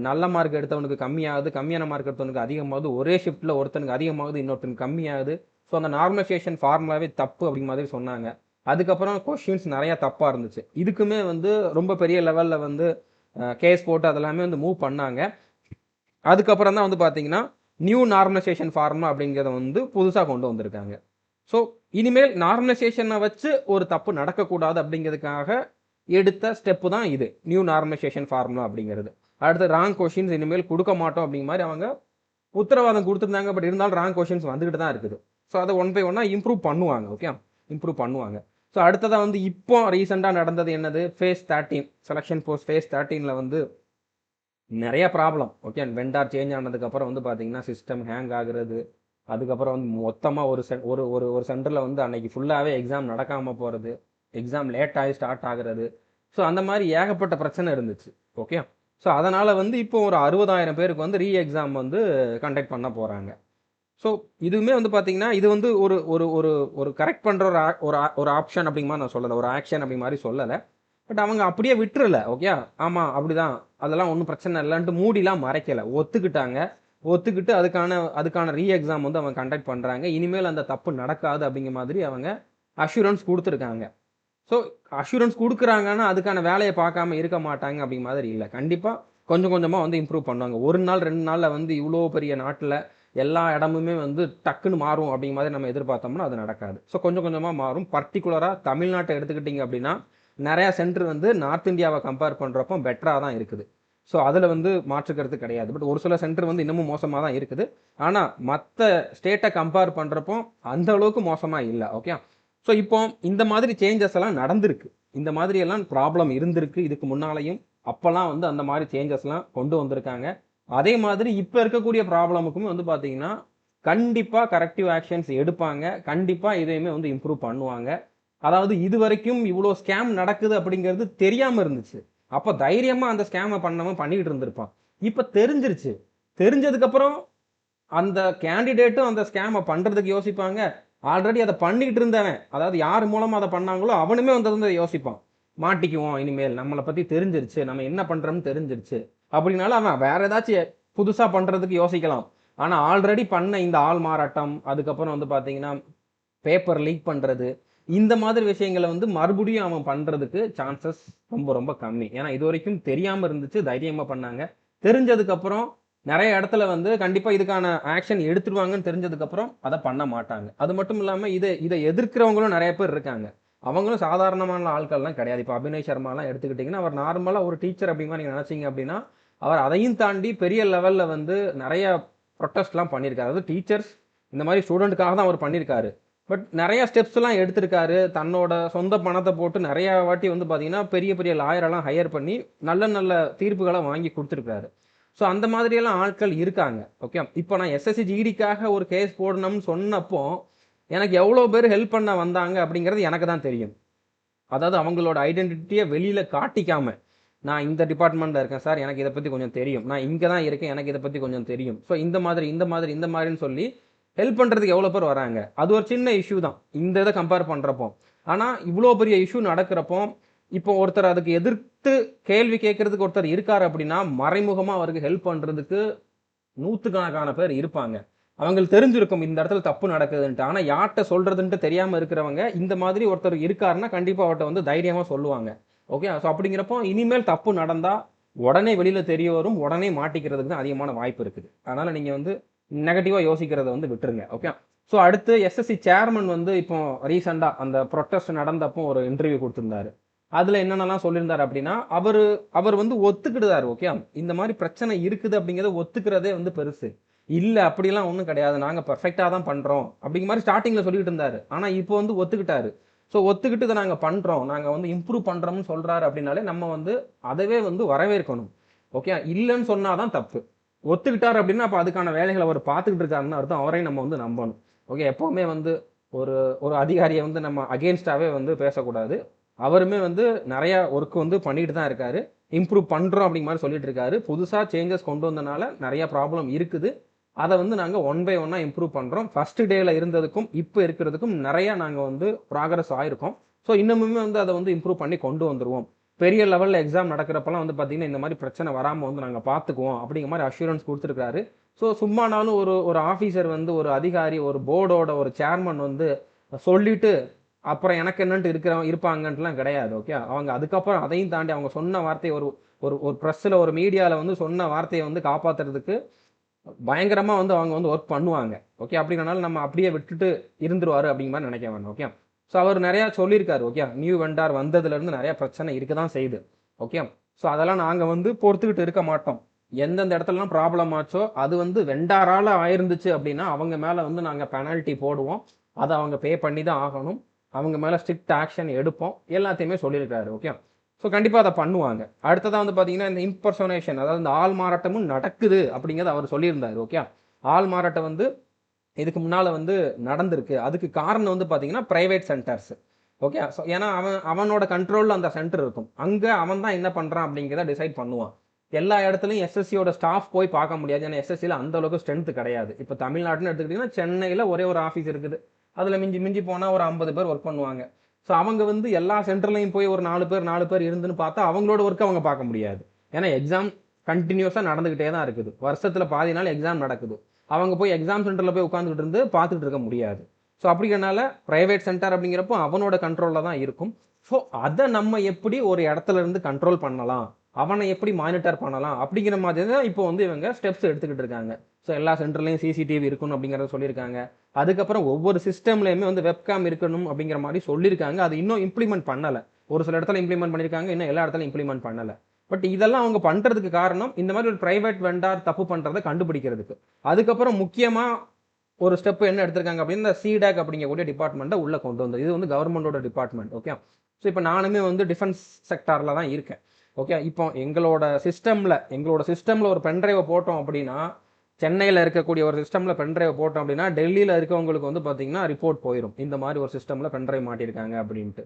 நல்ல மார்க் எடுத்தவனுக்கு கம்மியாகுது, கம்மியான மார்க் எடுத்தவனுக்கு அதிகமாகுது, ஒரே ஷிஃப்ட்டில் ஒருத்தனுக்கு அதிகமாகுது, இன்னொருத்தனுக்கு கம்மியாகுது. ஸோ அந்த நார்மலைசேஷன் ஃபார்முலாவே தப்பு அப்படிங்கிற மாதிரி சொன்னாங்க. அதுக்கப்புறம் கொஸ்டின்ஸ் நிறையா தப்பாக இருந்துச்சு. இதுக்குமே வந்து ரொம்ப பெரிய லெவலில் வந்து கேஸ் போட்டு அதெல்லாமே வந்து மூவ் பண்ணாங்க. அதுக்கப்புறம் தான் வந்து பார்த்தீங்கன்னா நியூ நார்மலைசேஷன் ஃபார்முலா அப்படிங்கிறத வந்து புதுசாக கொண்டு வந்திருக்காங்க. ஸோ இனிமேல் நார்மலைசேஷனை வச்சு ஒரு தப்பு நடக்கக்கூடாது அப்படிங்கிறதுக்காக எடுத்த ஸ்டெப்பு தான் இது, நியூ நார்மலைசேஷன் ஃபார்முலா அப்படிங்கிறது. அடுத்து ராங் கொஷின்ஸ் இனிமேல் கொடுக்க மாட்டோம் அப்படிங்கிற மாதிரி அவங்க உத்தரவாதம் கொடுத்துருந்தாங்க. பட் இருந்தாலும் ராங் கொஷின்ஸ் வந்துக்கிட்டு தான் இருக்குது. ஸோ அதை ஒன் பை ஒன்னாக இம்ப்ரூவ் பண்ணுவாங்க. ஓகே, இம்ப்ரூவ் பண்ணுவாங்க. ஸோ அடுத்ததாக வந்து இப்போ ரீசெண்டாக நடந்தது என்னது, ஃபேஸ் 13 செலெக்ஷன் போஸ்ட் ஃபேஸ் 13ல் வந்து நிறைய ப்ராப்ளம். ஓகே, வெண்டார் சேஞ்ச் ஆனதுக்கப்புறம் வந்து பார்த்தீங்கன்னா சிஸ்டம் ஹேங் ஆகுறது, அதுக்கப்புறம் வந்து மொத்தமாக ஒரு சென்டரில் வந்து அன்னைக்கு ஃபுல்லாகவே எக்ஸாம் நடக்காமல் போகிறது, எக்ஸாம் லேட் ஆகி ஸ்டார்ட் ஆகுறது. ஸோ அந்த மாதிரி ஏகப்பட்ட பிரச்சனை இருந்துச்சு. ஓகே. ஸோ அதனால் வந்து இப்போ ஒரு 60,000 பேருக்கு வந்து ரீ எக்ஸாம் வந்து கண்டக்ட் பண்ண போகிறாங்க. ஸோ இதுவுமே வந்து பார்த்தீங்கன்னா இது வந்து ஒரு ஒரு ஒரு ஒரு கரெக்ட் பண்ணுற ஒரு ஆப்ஷன் அப்படிங்கிற மாதிரி நான் சொல்லலை, ஒரு ஆக்ஷன் அப்படிங்கிற மாதிரி சொல்லலை. பட் அவங்க அப்படியே விட்டுறல. ஓகே, ஆமாம் அப்படிதான், அதெல்லாம் ஒன்றும் பிரச்சனை இல்லைன்ட்டு மூடிலாம் மறைக்கலை, ஒத்துக்கிட்டாங்க. ஒத்துக்கிட்டு அதுக்கான ரீ எக்ஸாம் வந்து அவங்க கண்டக்ட் பண்ணுறாங்க. இனிமேல் அந்த தப்பு நடக்காது அப்படிங்கிற மாதிரி அவங்க அஷூரன்ஸ் கொடுத்துருக்காங்க. ஸோ அஷூரன்ஸ் கொடுக்குறாங்கன்னா அதுக்கான வேலையை பார்க்காம இருக்க மாட்டாங்க அப்படிங்கிற மாதிரி இல்லை. கண்டிப்பாக கொஞ்சம் கொஞ்சமாக வந்து இம்ப்ரூவ் பண்ணுவாங்க. ஒரு நாள் 2 நாளில் வந்து இவ்வளோ பெரிய நாட்டில் எல்லா இடமுமே வந்து டக்குன்னு மாறும் அப்படிங்கிற மாதிரி நம்ம எதிர்பார்த்தோம்னா அது நடக்காது. ஸோ கொஞ்சம் கொஞ்சமாக மாறும். பர்டிகுலராக தமிழ்நாட்டை எடுத்துக்கிட்டிங்க அப்படின்னா நிறையா சென்டர் வந்து நார்த் இந்தியாவை கம்பேர் பண்ணுறப்போ பெட்டராக தான் இருக்குது. ஸோ அதில் வந்து மாற்றுக்கிறது கிடையாது. பட் ஒரு சில சென்டர் வந்து இன்னமும் மோசமாக தான் இருக்குது. ஆனால் மற்ற ஸ்டேட்டை கம்பேர் பண்ணுறப்போ அந்த அளவுக்கு மோசமாக இல்லை. ஓகே. ஸோ இப்போ இந்த மாதிரி சேஞ்சஸ் எல்லாம் நடந்திருக்கு, இந்த மாதிரி எல்லாம் ப்ராப்ளம் இருந்திருக்கு இதுக்கு முன்னாலையும். அப்போல்லாம் வந்து அந்த மாதிரி சேஞ்சஸ்லாம் கொண்டு வந்திருக்காங்க. அதே மாதிரி இப்போ இருக்கக்கூடிய ப்ராப்ளமுக்குமே வந்து பார்த்தீங்கன்னா கண்டிப்பாக கரெக்டிவ் ஆக்ஷன்ஸ் எடுப்பாங்க. கண்டிப்பாக இதையுமே வந்து இம்ப்ரூவ் பண்ணுவாங்க. அதாவது இது வரைக்கும் இவ்வளோ ஸ்கேம் நடக்குது அப்படிங்கிறது தெரியாமல் இருந்துச்சு. அப்போ தைரியமாக அந்த ஸ்கேமை பண்ணாமல் பண்ணிக்கிட்டு இருந்திருப்பான். இப்போ தெரிஞ்சிருச்சு. தெரிஞ்சதுக்கப்புறம் அந்த கேண்டிடேட்டும் அந்த ஸ்கேமை பண்ணுறதுக்கு யோசிப்பாங்க. ஆல்ரெடி அதை பண்ணிக்கிட்டு இருந்தவன், அதாவது யார் மூலமாக அதை பண்ணாங்களோ அவனுமே வந்து யோசிப்பான், மாட்டிக்குவோம் இனிமேல், நம்மளை பற்றி தெரிஞ்சிருச்சு, நம்ம என்ன பண்ணுறோம்னு தெரிஞ்சிருச்சு அப்படின்னால அவன் வேற ஏதாச்சும் புதுசாக பண்ணுறதுக்கு யோசிக்கலாம். ஆனால் ஆல்ரெடி பண்ண இந்த ஆள் மாறாட்டம், அதுக்கப்புறம் வந்து பார்த்தீங்கன்னா பேப்பர் லீக் பண்ணுறது, இந்த மாதிரி விஷயங்களை வந்து மறுபடியும் அவன் பண்ணுறதுக்கு சான்சஸ் ரொம்ப ரொம்ப கம்மி. ஏன்னா இது வரைக்கும் தெரியாமல் இருந்துச்சு, தைரியமாக பண்ணாங்க. தெரிஞ்சதுக்கப்புறம் நிறைய இடத்துல வந்து கண்டிப்பாக இதுக்கான ஆக்ஷன் எடுத்துருவாங்கன்னு தெரிஞ்சதுக்கப்புறம் அதை பண்ண மாட்டாங்க. அது மட்டும் இல்லாமல் இதை எதிர்க்கிறவங்களும் நிறைய பேர் இருக்காங்க. அவங்களும் சாதாரணமான ஆட்கள்லாம் கிடையாது. இப்போ அபினய் சர்மாலாம் எடுத்துக்கிட்டிங்கன்னா அவர் நார்மலாக ஒரு டீச்சர் அப்படிங்கிற நீங்கள் நினச்சிங்க அப்படின்னா அவர் அதையும் தாண்டி பெரிய லெவலில் வந்து நிறைய ப்ரொட்டஸ்ட்லாம் பண்ணியிருக்காரு. அதாவது டீச்சர்ஸ் இந்த மாதிரி ஸ்டூடெண்ட்டுக்காக தான் அவர் பண்ணியிருக்காரு. பட் நிறைய ஸ்டெப்ஸ்லாம் எடுத்திருக்காரு. தன்னோட சொந்த பணத்தை போட்டு நிறையா வாட்டி வந்து பார்த்தீங்கன்னா பெரிய பெரிய லாயரெல்லாம் ஹையர் பண்ணி நல்ல நல்ல தீர்ப்புகளை வாங்கி கொடுத்துருக்காரு. ஸோ அந்த மாதிரியெல்லாம் ஆட்கள் இருக்காங்க. ஓகே. இப்போ நான் எஸ்எஸ்சி ஜிடிக்காக ஒரு கேஸ் போடணும்னு சொன்னப்போ எனக்கு எவ்வளோ பேர் ஹெல்ப் பண்ண வந்தாங்க அப்படிங்கிறது எனக்கு தான் தெரியும். அதாவது அவங்களோட ஐடென்டிட்டியை வெளியில் காட்டிக்காம, நான் இந்த டிபார்ட்மெண்ட்டில் இருக்கேன் சார், எனக்கு இதை பற்றி கொஞ்சம் தெரியும், நான் இங்கே தான் இருக்கேன், எனக்கு இதை பற்றி கொஞ்சம் தெரியும், ஸோ இந்த மாதிரின்னு சொல்லி ஹெல்ப் பண்ணுறதுக்கு எவ்வளோ பேர் வராங்க. அது ஒரு சின்ன இஷ்யூ தான் இந்த இதை கம்பேர் பண்ணுறப்போ. ஆனால் இவ்வளோ பெரிய இஷ்யூ நடக்கிறப்போ இப்போ ஒருத்தர் அதுக்கு எதிர்த்து கேள்வி கேட்கறதுக்கு ஒருத்தர் இருக்காரு அப்படின்னா மறைமுகமாக அவருக்கு ஹெல்ப் பண்ணுறதுக்கு நூற்றுக்கணக்கான பேர் இருப்பாங்க. அவங்களுக்கு தெரிஞ்சிருக்கும் இந்த இடத்துல தப்பு நடக்குதுன்ட்டு. ஆனா யார்ட்ட சொல்றதுன்ட்டு தெரியாம இருக்கிறவங்க, இந்த மாதிரி ஒருத்தர் இருக்காருன்னா, கண்டிப்பா அவர்ட்ட வந்து தைரியமா சொல்லுவாங்க. ஓகே. ஸோ அப்படிங்கிறப்போ, இனிமேல் தப்பு நடந்தா, உடனே வெளியில தெரிய வரும். உடனே மாட்டிக்கிறதுக்கு தான் அதிகமான வாய்ப்பு இருக்குது. அதனால நீங்க வந்து நெகட்டிவா யோசிக்கிறத வந்து விட்டுருங்க. ஓகே. ஸோ அடுத்து எஸ்எஸ்சி சேர்மன் வந்து இப்போ ரீசென்ட்டா அந்த புரொட்டஸ்ட் நடந்தப்போ ஒரு இன்டர்வியூ குடுத்திருந்தாரு. அதுல என்னென்னலாம் சொல்லியிருந்தாரு அப்படின்னா, அவர் வந்து ஒத்துக்கிட்டாரு. ஓகே. இந்த மாரி பிரச்சனை இருக்குது அப்படிங்கிறத ஒத்துக்கிறதே வந்து பெருசு. இல்ல அப்படிலாம் ஒண்ணும் கிடையாது. நாங்க பெர்ஃபெக்ட்டா தான் பண்றோம். அப்படிங்கிற மாரி ஸ்டார்ட்டிங்ல சொல்லிட்டு இருந்தாரு. ஆனா இப்போ வந்து ஒத்துக்கிட்டாரு. ஸோ ஒத்துக்கிட்டு இத நாங்க பண்றோம். நாங்க வந்து இம்ப்ரூவ் பண்றோம்னு சொல்றாரு அப்படின்னாலே, நம்ம வந்து அதவே வந்து வரவேற்கணும். ஓகே. இல்லன்னு சொன்னா தான் தப்பு. ஒத்துக்கிட்டாரு அப்படின்னா, அப்ப அதுக்கான வேலைகள அவர் பார்த்துக்கிட்டு இருக்காருன்னு அர்த்தம். அவரையும் நம்ம வந்து நம்பணும். ஓகே. எப்பவுமே வந்து ஒரு ஒரு அதிகாரிய வந்து நம்ம அகைன்ஸ்டாவே வந்து பேசக்கூடாது. அவருமே வந்து நெறைய ஒர்க் வந்து பண்ணிட்டு தான் இருக்காரு. இம்ப்ரூவ் பண்றோம் அப்படிங்கிற மாரி சொல்லிட்டு இருக்காரு. புதுசா சேஞ்சஸ் கொண்டு வந்தனால நெறைய ப்ராப்ளம் இருக்குது. அத வந்து நாங்க ஒன் பை ஒன்னா இம்ப்ரூவ் பண்றோம். ஃபர்ஸ்ட் டேல இருந்ததுக்கும், இப்ப இருக்கிறதுக்கும் நெறைய நாங்க வந்து ப்ராகிரஸ் ஆயிருக்கோம். ஸோ இன்னமுமே வந்து அத வந்து இம்ப்ரூவ் பண்ணி கொண்டு வந்துருவோம். பெரிய லெவல்ல எக்ஸாம் நடக்கிறப்பலாம் வந்து பார்த்தீங்கன்னா, இந்த மாரி பிரச்சனை வராம வந்து நாங்க பார்த்துக்குவோம். அப்படிங்கிற மாரி அஷ்யூரன்ஸ் குடுத்திருக்காரு. ஸோ சும்மானாலும் ஒரு ஒரு ஆஃபீசர் வந்து ஒரு அதிகாரி, ஒரு போர்டோட ஒரு சேர்மன் வந்து சொல்லிட்டு, அப்புறம் எனக்கு என்னன்ட்டு இருப்பாங்கன்ட்டுலாம் கிடையாது. ஓகே. அவங்க அதுக்கப்புறம் அதையும் தாண்டி அவங்க சொன்ன வார்த்தைய ஒரு ஒரு ஒரு பிரஸ்ல, ஒரு மீடியால வந்து சொன்ன வார்த்தைய வந்து காப்பாத்துறதுக்கு பயங்கரமா வந்து அவங்க வந்து ஒர்க் பண்ணுவாங்க. ஓகே. அப்படிங்கிறனால நம்ம அப்படியே விட்டுட்டு இருந்துருவாரு அப்படிங்கிற மாரி நினைக்க வேண்டாம். ஓகே. ஸோ அவர் நெறைய சொல்லியிருக்காரு. ஓகே. நியூ வெண்டார் வந்ததுலருந்து நெறைய பிரச்சனை இருக்க தான் செய்யுது. ஓகே. ஸோ அதெல்லாம் நாங்க வந்து பொறுத்துக்கிட்டு இருக்க மாட்டோம். எந்தெந்த இடத்துலலாம் ப்ராப்ளம் ஆச்சோ, அது வந்து வெண்டாரால ஆயிருந்துச்சு அப்படின்னா, அவங்க மேல வந்து நாங்க பெனல்டி போடுவோம். அத அவங்க பே பண்ணி தான் ஆகணும். அவங்க மேல ஸ்ட்ரிக்ட் ஆக்ஷன் எடுப்போம். எல்லாத்தையுமே சொல்லியிருக்காரு. ஓகே. ஸோ கண்டிப்பா அத பண்ணுவாங்க. அடுத்ததா வந்து பார்த்தீங்கன்னா, இந்த இம்பர்சோனேஷன் அதாவது இந்த ஆள் மாறாட்டமும் நடக்குது அப்படிங்கிறத அவர் சொல்லியிருந்தாரு. ஓகே. ஆள் மாறாட்டம் வந்து இதுக்கு முன்னால வந்து நடந்திருக்கு. அதுக்கு காரணம் வந்து பார்த்தீங்கன்னா, பிரைவேட் சென்டர்ஸ். ஓகே. ஸோ ஏன்னா அவனோட கண்ட்ரோல்ல அந்த சென்டர் இருக்கும். அங்க அவன் தான் என்ன பண்றான் அப்படிங்கிறத டிசைட் பண்ணுவான். எல்லா இடத்துலயும் எஸ்எஸ்சியோட ஸ்டாஃப் போய் பார்க்க முடியாது. ஏன்னா எஸ்எஸ்சில அந்த அளவுக்கு ஸ்ட்ரென்த் கிடையாது. இப்ப தமிழ்நாடுன்னு எடுத்துக்கிட்டீங்கன்னா, சென்னையில ஒரே ஒரு ஆஃபீஸ் இருக்குது. அதுல மிஞ்சி மிஞ்சி போனா ஒரு 50 பேர் ஒர்க் பண்ணுவாங்க. ஸோ அவங்க வந்து எல்லா சென்டர்லயும் போய் ஒரு 4 பேர் இருந்துன்னு பார்த்தா, அவங்களோட ஒர்க்க அவங்க பார்க்க முடியாது. ஏன்னா எக்ஸாம் கன்டினியூஸா நடந்துகிட்டே தான் இருக்குது. வருஷத்துல பாதி நாள் எக்ஸாம் நடக்குது. அவங்க போய் எக்ஸாம் சென்டர்ல போய் உட்கார்ந்துகிட்டு இருந்து பார்த்துட்டு இருக்க முடியாது. ஸோ அப்படிங்கிறனால பிரைவேட் சென்டர் அப்படிங்கிறப்போ அவனோட கண்ட்ரோல்ல தான் இருக்கும். ஸோ அத நம்ம எப்படி ஒரு இடத்துல இருந்து கண்ட்ரோல் பண்ணலாம்? அவன எப்படி மானிட்டர் பண்ணலாம்? அப்படிங்கிற மாதிரி தான் இப்போ வந்து இவங்க ஸ்டெப்ஸ் எடுத்துக்கிட்டு இருக்காங்க. ஸோ எல்லா சென்டர்லயும் சிசிடிவி இருக்கணும் அப்படிங்கிறத சொல்லியிருக்காங்க. அதுக்கப்புறம் ஒவ்வொரு சிஸ்டம்லயுமே வந்து வெப்காம் இருக்கணும் அப்படிங்கிற மாரி சொல்லியிருக்காங்க. அது இன்னும் இம்ப்ளிமெண்ட் பண்ணல. ஒரு சில இடத்துல இம்ப்ளிமெண்ட் பண்ணியிருக்காங்க. இன்னும் எல்லா இடத்துலயும் இம்ப்ளிமெண்ட் பண்ணல. பட் இதெல்லாம் அவங்க பண்றதுக்கு காரணம், இந்த மாரி ஒரு பிரைவேட் வெண்டார் தப்பு பண்றத கண்டுபிடிக்கிறதுக்கு. அதுக்கப்புறம் முக்கியமா ஒரு ஸ்டெப் என்ன எடுத்திருக்காங்க அப்படின்னா, இந்த சிடாக் அப்படிங்கக்கூடிய டிபார்ட்மெண்ட்ட உள்ள கொண்டு வந்தது. இது வந்து கவர்மெண்டோட டிபார்ட்மெண்ட். ஓகே. ஸோ இப்ப நானுமே வந்து டிஃபென்ஸ் செக்டார்ல தான் இருக்கேன். ஓகே. இப்போ எங்களோட சிஸ்டம்ல ஒரு பென் டிரைவ போட்டோம் அப்படின்னா, சென்னையில இருக்கக்கூடிய ஒரு சிஸ்டம்ல பென் டிரைவ போட்டோம் அப்படின்னா, டெல்லியில இருக்கவங்களுக்கு வந்து பார்த்தீங்கன்னா, ரிப்போர்ட் போயிரும். இந்த மாரி ஒரு சிஸ்டம்ல பென் டிரைவ் மாட்டியிருக்காங்க அப்படின்ட்டு.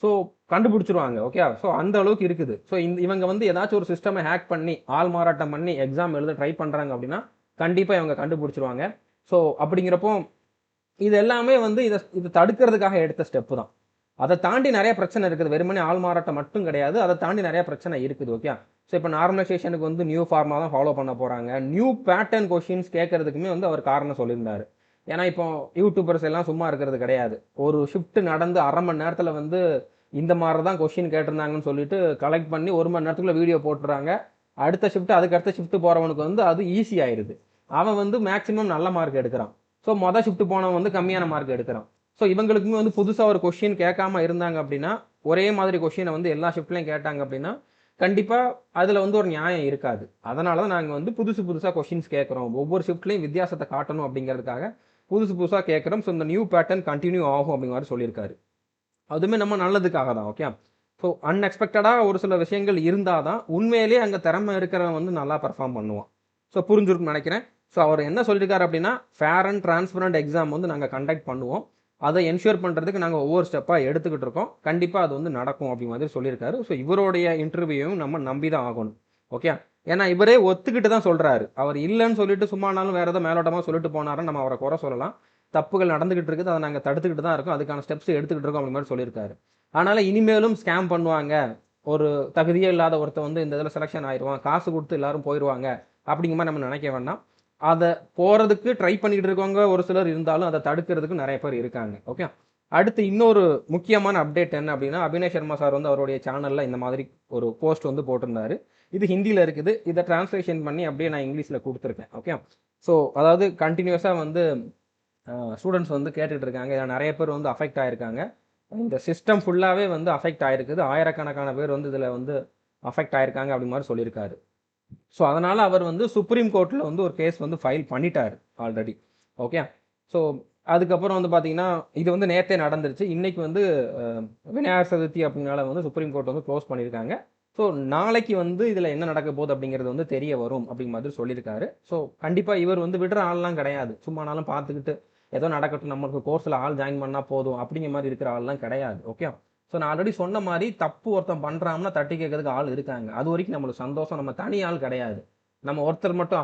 ஸோ கண்டுபிடிச்சுருவாங்க. ஓகே. ஸோ அந்த அளவுக்கு இருக்குது. ஸோ இவங்க வந்து ஏதாச்சும் ஒரு சிஸ்டம ஹேக் பண்ணி, ஆள் மாறாட்டம் பண்ணி எக்ஸாம் எழுத ட்ரை பண்றாங்க அப்படின்னா, கண்டிப்பா இவங்க கண்டுபிடிச்சுருவாங்க. ஸோ அப்படிங்கிறப்போ, இது எல்லாமே வந்து இத தடுக்கிறதுக்காக எடுத்த ஸ்டெப் தான். அத தாண்டி நெறைய பிரச்சனை இருக்குது. வெறுமனே ஆள் மாறாட்டம் மட்டும் கிடையாது. அத தாண்டி நெறைய பிரச்சனை இருக்குது. ஓகே. ஸோ இப்ப நார்மலைசேஷனுக்கு வந்து நியூ ஃபார்மா தான் ஃபாலோ பண்ண போறாங்க. நியூ பேட்டர்ன் கொஸ்டின்ஸ் கேட்கறதுக்குமே வந்து அவர் காரணம் சொல்லியிருந்தாரு. ஏன்னா இப்போ யூடியூபர்ஸ் எல்லாம் சும்மா இருக்கிறது கிடையாது. ஒரு ஷிஃப்ட் நடந்து 1/2 மணி நேரத்துல வந்து இந்த மாரி தான் கொஸ்டின் கேட்டிருந்தாங்கன்னு சொல்லிட்டு கலெக்ட் பண்ணி 1 மணி நேரத்துக்குள்ள வீடியோ போட்டுறாங்க. அதுக்கு அடுத்த ஷிஃப்ட் போறவனுக்கு வந்து அது ஈஸி ஆயிருது. அவன் வந்து மேக்ஸிமம் நல்ல மார்க் எடுக்குறான். ஸோ ஷிஃப்ட் போனவன் வந்து கம்மியான மார்க் எடுக்குறான். ஸோ இவங்களுக்குமே வந்து புதுசா ஒரு கொஸ்டின் கேட்காம இருந்தாங்க அப்படின்னா, ஒரே மாதிரி கொஸ்டின வந்து எல்லா ஷிஃப்ட்லயும் கேட்டாங்க அப்படின்னா, கண்டிப்பா அதுல வந்து ஒரு நியாயம் இருக்காது. அதனால தான் நாங்க வந்து புதுசு புதுசா கொஸ்டின்ஸ் கேட்கிறோம். ஒவ்வொரு ஷிஃப்ட்லயும் வித்தியாசத்த காட்டணும் அப்படிங்கிறதுக்காக புதுசு புதுசா கேட்கிறோம். ஸோ இந்த நியூ பேட்டர்ன் கன்டின்யூ ஆகும் அப்படிங்கிற மாரி சொல்லியிருக்காரு. அதுவுமே நம்ம நல்லதுக்காக தான். ஓகே. ஸோ அன்எக்ஸ்பெக்டடா ஒரு சில விஷயங்கள் இருந்தா தான், உண்மையிலேயே அங்க திறமை இருக்கிறவன் வந்து நல்லா பெர்ஃபார்ம் பண்ணுவான். ஸோ புரிஞ்சிருக்கும்னு நெனைக்கிறேன். ஸோ அவர் என்ன சொல்லியிருக்காரு அப்படின்னா, ஃபேர் அண்ட் டிரான்ஸ்பரண்ட் எக்ஸாம் வந்து நாங்க கண்டக்ட் பண்ணுவோம். அத என்ஷூர் பண்றதுக்கு நாங்க ஒவ்வொரு ஸ்டெப்பா எடுத்துக்கிட்டு இருக்கோம். கண்டிப்பா அது வந்து நடக்கும் அப்படிங்கிற மாதிரி சொல்லியிருக்காரு. ஸோ இவருடைய இன்டர்வியூவும் நம்ம நம்பி தான் ஆகணும். ஓகே. ஏன்னா இவரே ஒத்துக்கிட்டு தான் சொல்றாரு. அவர் இல்லன்னு சொல்லிட்டு சும்மானாலும் வேற ஏதோ மேலோட்டமா சொல்லிட்டு போனாருன்னா நம்ம அவர குறை சொல்லலாம். தப்புகள் நடந்துகிட்டு இருக்குது. அத நாங்க தடுத்துக்கிட்டு தான் இருக்கோம். அதுக்கான ஸ்டெப்ஸ் எடுத்துக்கிட்டு இருக்கோம் அப்படிங்கிற மாரி சொல்லியிருக்காரு. ஆனாலும் இனிமேலும் ஸ்கேம் பண்ணுவாங்க. ஒரு தகுதியே இல்லாத ஒருத்தன் வந்து இந்த இதுல செலக்ஷன் ஆயிருவான். காசு குடுத்து எல்லாரும் போயிருவாங்க. அப்படிங்கிற மாரி நம்ம நினைக்க வேண்டாம். அதை போகிறதுக்கு ட்ரை பண்ணிக்கிட்டு இருக்கவங்க ஒரு சிலர் இருந்தாலும் அதை தடுக்கிறதுக்கு நிறைய பேர் இருக்காங்க. ஓகே, அடுத்து இன்னொரு முக்கியமான அப்டேட் என்ன அப்படின்னா, அபினய் சர்மா சார் வந்து அவருடைய சேனலில் இந்த மாதிரி ஒரு போஸ்ட் வந்து போட்டிருந்தாரு. இது ஹிந்தியில் இருக்குது, இதை டிரான்ஸ்லேஷன் பண்ணி அப்படியே நான் இங்கிலீஷில் கொடுத்துருக்கேன். ஓகே, ஸோ அதாவது கண்டினியூஸாக வந்து ஸ்டூடெண்ட்ஸ் வந்து கேட்டுட்டு இருக்காங்க, இதில் நிறைய பேர் வந்து அஃபெக்ட் ஆகிருக்காங்க. இந்த சிஸ்டம் ஃபுல்லாகவே வந்து அஃபெக்ட் ஆகிருக்குது, ஆயிரக்கணக்கான பேர் வந்து இதில் வந்து அஃபெக்ட் ஆகிருக்காங்க அப்படி மாதிரி சொல்லியிருக்காரு. ஸோ அதனால் அவர் வந்து சுப்ரீம் கோர்ட்டில் வந்து ஒரு கேஸ் வந்து ஃபைல் பண்ணிட்டார் ஆல்ரெடி. ஓகே, ஸோ அதுக்கப்புறம் வந்து பார்த்தீங்கன்னா இது வந்து நேற்றே நடந்துருச்சு. இன்றைக்கி வந்து விநாயகர் சதுர்த்தி அப்படின்னால வந்து சுப்ரீம் கோர்ட் வந்து க்ளோஸ் பண்ணியிருக்காங்க. ஸோ நாளைக்கு வந்து இதில் என்ன நடக்க போகுது அப்படிங்கிறது வந்து தெரிய வரும் அப்படிங்கிற மாதிரி சொல்லியிருக்காரு. ஸோ கண்டிப்பாக இவர் வந்து விடுற ஆள்லாம் கிடையாது, சும்மானாலும் பார்த்துக்கிட்டு ஏதோ நடக்கட்டும், நம்மளுக்கு கோர்ஸில் ஆள் ஜாயின் பண்ணால் போதும் அப்படிங்கிற மாதிரி இருக்கிற ஆள்லாம் கிடையாது. ஓகே, ஸோ நான் ஆல்ரெடி சொன்ன மாதிரி தப்பு ஒருத்தன் பண்ணுறான்னா தட்டி கேட்கறதுக்கு ஆள் இருக்காங்க. அது வரைக்கும் நம்மளுக்கு சந்தோஷம். நம்ம தனி ஆள் கிடையாது, நம்ம ஒருத்தர் மட்டும்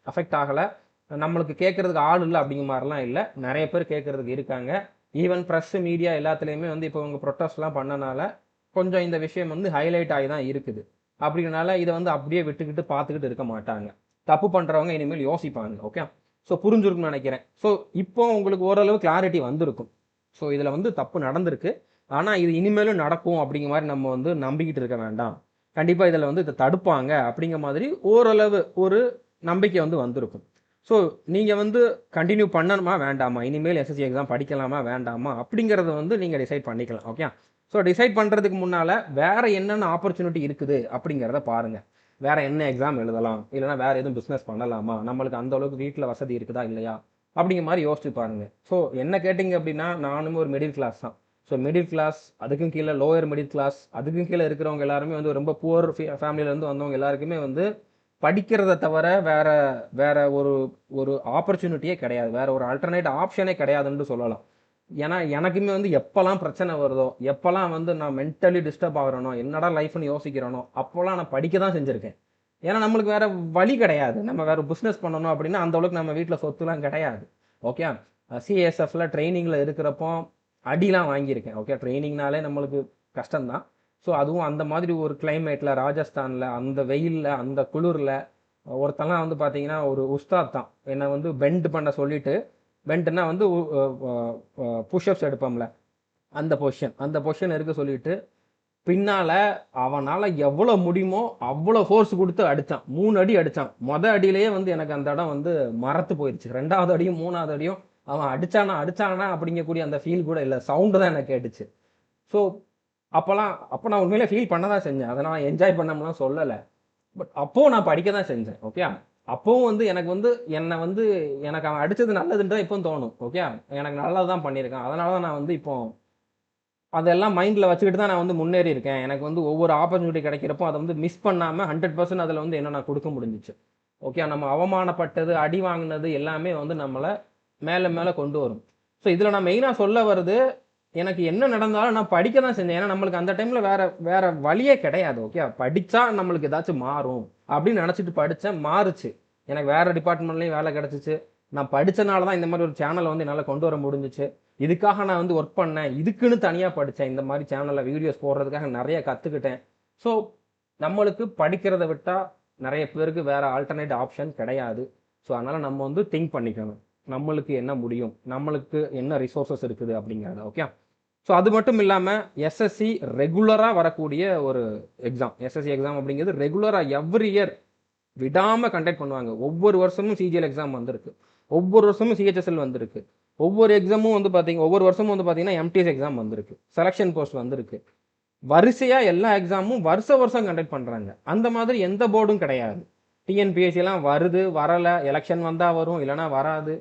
அஃபெக்ட் ஆகலை, நம்மளுக்கு கேட்கறதுக்கு ஆள் இல்லை அப்படிங்கிற மாதிரிலாம் இல்லை. நிறைய பேர் கேட்கறதுக்கு இருக்காங்க. ஈவன் ப்ரெஸ் மீடியா எல்லாத்துலேயுமே வந்து இப்போ இவங்க ப்ரொட்டஸ்ட்லாம் பண்ணனால கொஞ்சம் இந்த விஷயம் வந்து ஹைலைட் ஆகி தான் இருக்குது. அப்படிங்கிறனால இதை வந்து அப்படியே விட்டுக்கிட்டு பார்த்துக்கிட்டு இருக்க மாட்டாங்க. தப்பு பண்ணுறவங்க இனிமேல் யோசிப்பாங்க. ஓகே, ஸோ புரிஞ்சிருக்குன்னு நினைக்கிறேன். ஸோ இப்போ உங்களுக்கு ஓரளவு கிளாரிட்டி வந்திருக்கும். ஸோ இதில் வந்து தப்பு நடந்திருக்கு, ஆனால் இது இனிமேலும் நடக்கும் அப்படிங்கிற மாதிரி நம்ம வந்து நம்பிக்கிட்டு இருக்க வேண்டாம். கண்டிப்பாக இதில் வந்து இதை தடுப்பாங்க அப்படிங்கிற மாதிரி ஓரளவு ஒரு நம்பிக்கை வந்து வந்திருக்கும். ஸோ நீங்கள் வந்து கண்டினியூ பண்ணணுமா வேண்டாமா, இனிமேல் எஸ்எஸ்சி எக்ஸாம் படிக்கலாமா வேண்டாமா அப்படிங்கிறத வந்து நீங்கள் டிசைட் பண்ணிக்கலாம். ஓகே, ஸோ டிசைட் பண்ணுறதுக்கு முன்னால் வேறு என்னென்ன ஆப்பர்ச்சுனிட்டி இருக்குது அப்படிங்கிறத பாருங்கள். வேறு என்ன எக்ஸாம் எழுதலாம், இல்லைனா வேறு எதுவும் பிஸ்னஸ் பண்ணலாமா, நம்மளுக்கு அந்த அளவுக்கு வீட்டில் வசதி இருக்குதா இல்லையா அப்படிங்கிற மாதிரி யோசிச்சு பாருங்கள். ஸோ என்ன கேட்டிங்க அப்படின்னா, நானும் ஒரு மிடில் கிளாஸ் தான். ஸோ மிடில் கிளாஸ், அதுக்கும் கீழே லோயர் மிடில் கிளாஸ், அதுக்கும் கீழே இருக்கிறவங்க எல்லாருமே வந்து ரொம்ப புவர் ஃபேமிலியிலேருந்து வந்தவங்க எல்லாருக்குமே வந்து படிக்கிறத தவிர வேற ஒரு ஒரு ஆப்பர்ச்சுனிட்டியே கிடையாது, வேற ஒரு ஆல்டர்னேட் ஆப்ஷனே கிடையாதுன்னு சொல்லலாம். ஏன்னா எனக்குமே வந்து எப்போல்லாம் பிரச்சனை வருதோ, எப்போல்லாம் வந்து நான் மென்டலி டிஸ்டர்ப் ஆகிறனோ, என்னடா லைஃப்னு யோசிக்கிறனோ, அப்போல்லாம் நான் படிக்க தான் செஞ்சுருக்கேன். ஏன்னா நம்மளுக்கு வேற வழி கிடையாது. நம்ம வேற பிஸ்னஸ் பண்ணணும் அப்படின்னா அந்த அளவுக்கு நம்ம வீட்டில் சொத்துலாம் கிடையாது. ஓகே, சிஎஸ்எஃப்ல ட்ரைனிங்கில் இருக்கிறப்போ அடிலாம் வாங்கியிருக்கேன். ஓகே, ட்ரைனிங்னாலே நம்மளுக்கு கஷ்டம்தான். ஸோ அதுவும் அந்த மாதிரி ஒரு கிளைமேட்டில், ராஜஸ்தானில் அந்த வெயிலில் அந்த குளிரில் ஒருத்தெல்லாம் வந்து பார்த்தீங்கன்னா ஒரு உஸ்தாத் தான் என்னை வந்து பெண்ட் பண்ண சொல்லிட்டு, பெண்ட்னா வந்து புஷ்அப்ஸ் எடுப்போம்ல, அந்த பொசிஷன் இருக்க சொல்லிட்டு பின்னால் அவனால் எவ்வளோ முடியுமோ அவ்வளோ ஃபோர்ஸ் கொடுத்து அடித்தான். 3 அடி அடித்தான். அடியிலேயே வந்து எனக்கு அந்த இடம் வந்து மறத்து போயிடுச்சு. 2வது அடியும் 3வது அடியும் அவன் அடிச்சானா அப்படிங்கக்கூடிய அந்த ஃபீல் கூட இல்லை, சவுண்டு தான் எனக்கு கேட்டுச்சு. ஸோ அப்போ நான் உண்மையிலே ஃபீல் பண்ண தான் செஞ்சேன். அதை நான் என்ஜாய் பண்ணலாம் சொல்லலை. பட் அப்போது நான் படிக்க தான் செஞ்சேன். ஓகே, அப்போவும் வந்து எனக்கு அவன் அடித்தது நல்லதுன்றதான் இப்போ தோணும். ஓகே, எனக்கு நல்லது தான் பண்ணியிருக்கான், அதனால தான் நான் வந்து இப்போ அதெல்லாம் மைண்டில் வச்சுக்கிட்டு தான் நான் வந்து முன்னேறி இருக்கேன். எனக்கு வந்து ஒவ்வொரு ஆப்பர்ச்சுனிட்டி கிடைக்கிறப்போ அதை வந்து மிஸ் பண்ணாமல் 100% அதில் வந்து என்ன நான் கொடுக்க முடிஞ்சிச்சு. ஓகே, நம்ம அவமானப்பட்டது, அடி வாங்கினது எல்லாமே வந்து நம்மளை மேலே மேலே கொண்டு வரும். ஸோ இதில் நான் மெயினாக சொல்ல வருது, எனக்கு என்ன நடந்தாலும் நான் படிக்க தான் செஞ்சேன். ஏன்னா நம்மளுக்கு அந்த டைமில் வேற வழியே கிடையாது. ஓகே, படித்தா நம்மளுக்கு ஏதாச்சும் மாறும் அப்படின்னு நினச்சிட்டு படித்தேன், மாறுச்சு. எனக்கு வேறு டிபார்ட்மெண்ட்லேயும் வேலை கிடச்சிச்சு. நான் படித்தனால தான் இந்த மாதிரி ஒரு சேனலை வந்து என்னால் கொண்டு வர முடிஞ்சிச்சு. இதுக்காக நான் வந்து ஒர்க் பண்ணேன், இதுக்குன்னு தனியாக படித்தேன், இந்த மாதிரி சேனலில் வீடியோஸ் போடுறதுக்காக நிறைய கற்றுக்கிட்டேன். ஸோ நம்மளுக்கு படிக்கிறத விட்டால் நிறைய பேருக்கு வேறு ஆல்டர்னேட் ஆப்ஷன் கிடையாது. ஸோ அதனால் நம்ம வந்து திங்க் பண்ணிக்கணும், நம்மளுக்கு என்ன முடியும், நம்மளுக்கு என்ன ரிசோர்ஸஸ் இருக்குது அப்படிங்கிறத. ஓகே, ஸோ அது மட்டும் இல்லாமல் எஸ்எஸ்சி ரெகுலராக வரக்கூடிய ஒரு எக்ஸாம். எஸ்எஸ்சி எக்ஸாம் அப்படிங்கிறது ரெகுலராக எவ்ரி இயர் விடாமல் கண்டக்ட் பண்ணுவாங்க. ஒவ்வொரு வருஷமும் சிஜிஎல் எக்ஸாம் வந்திருக்கு, ஒவ்வொரு வருஷமும் சிஹெச்எஸ்எல் வந்திருக்கு, ஒவ்வொரு எக்ஸாமும் வந்து ஒவ்வொரு வருஷமும் வந்து பார்த்தீங்கன்னா எம்டிஎஸ் எக்ஸாம் வந்திருக்கு, செலெக்ஷன் போஸ்ட் வந்திருக்கு. வரிசையாக எல்லா எக்ஸாமும் வருஷம் கண்டக்ட் பண்ணுறாங்க. அந்த மாதிரி எந்த போர்டும் கிடையாது. டிஎன்பிஎஸ்சிலாம் வருது, வரலை, எலெக்ஷன் வந்தால் வரும், இல்லைனா வராது,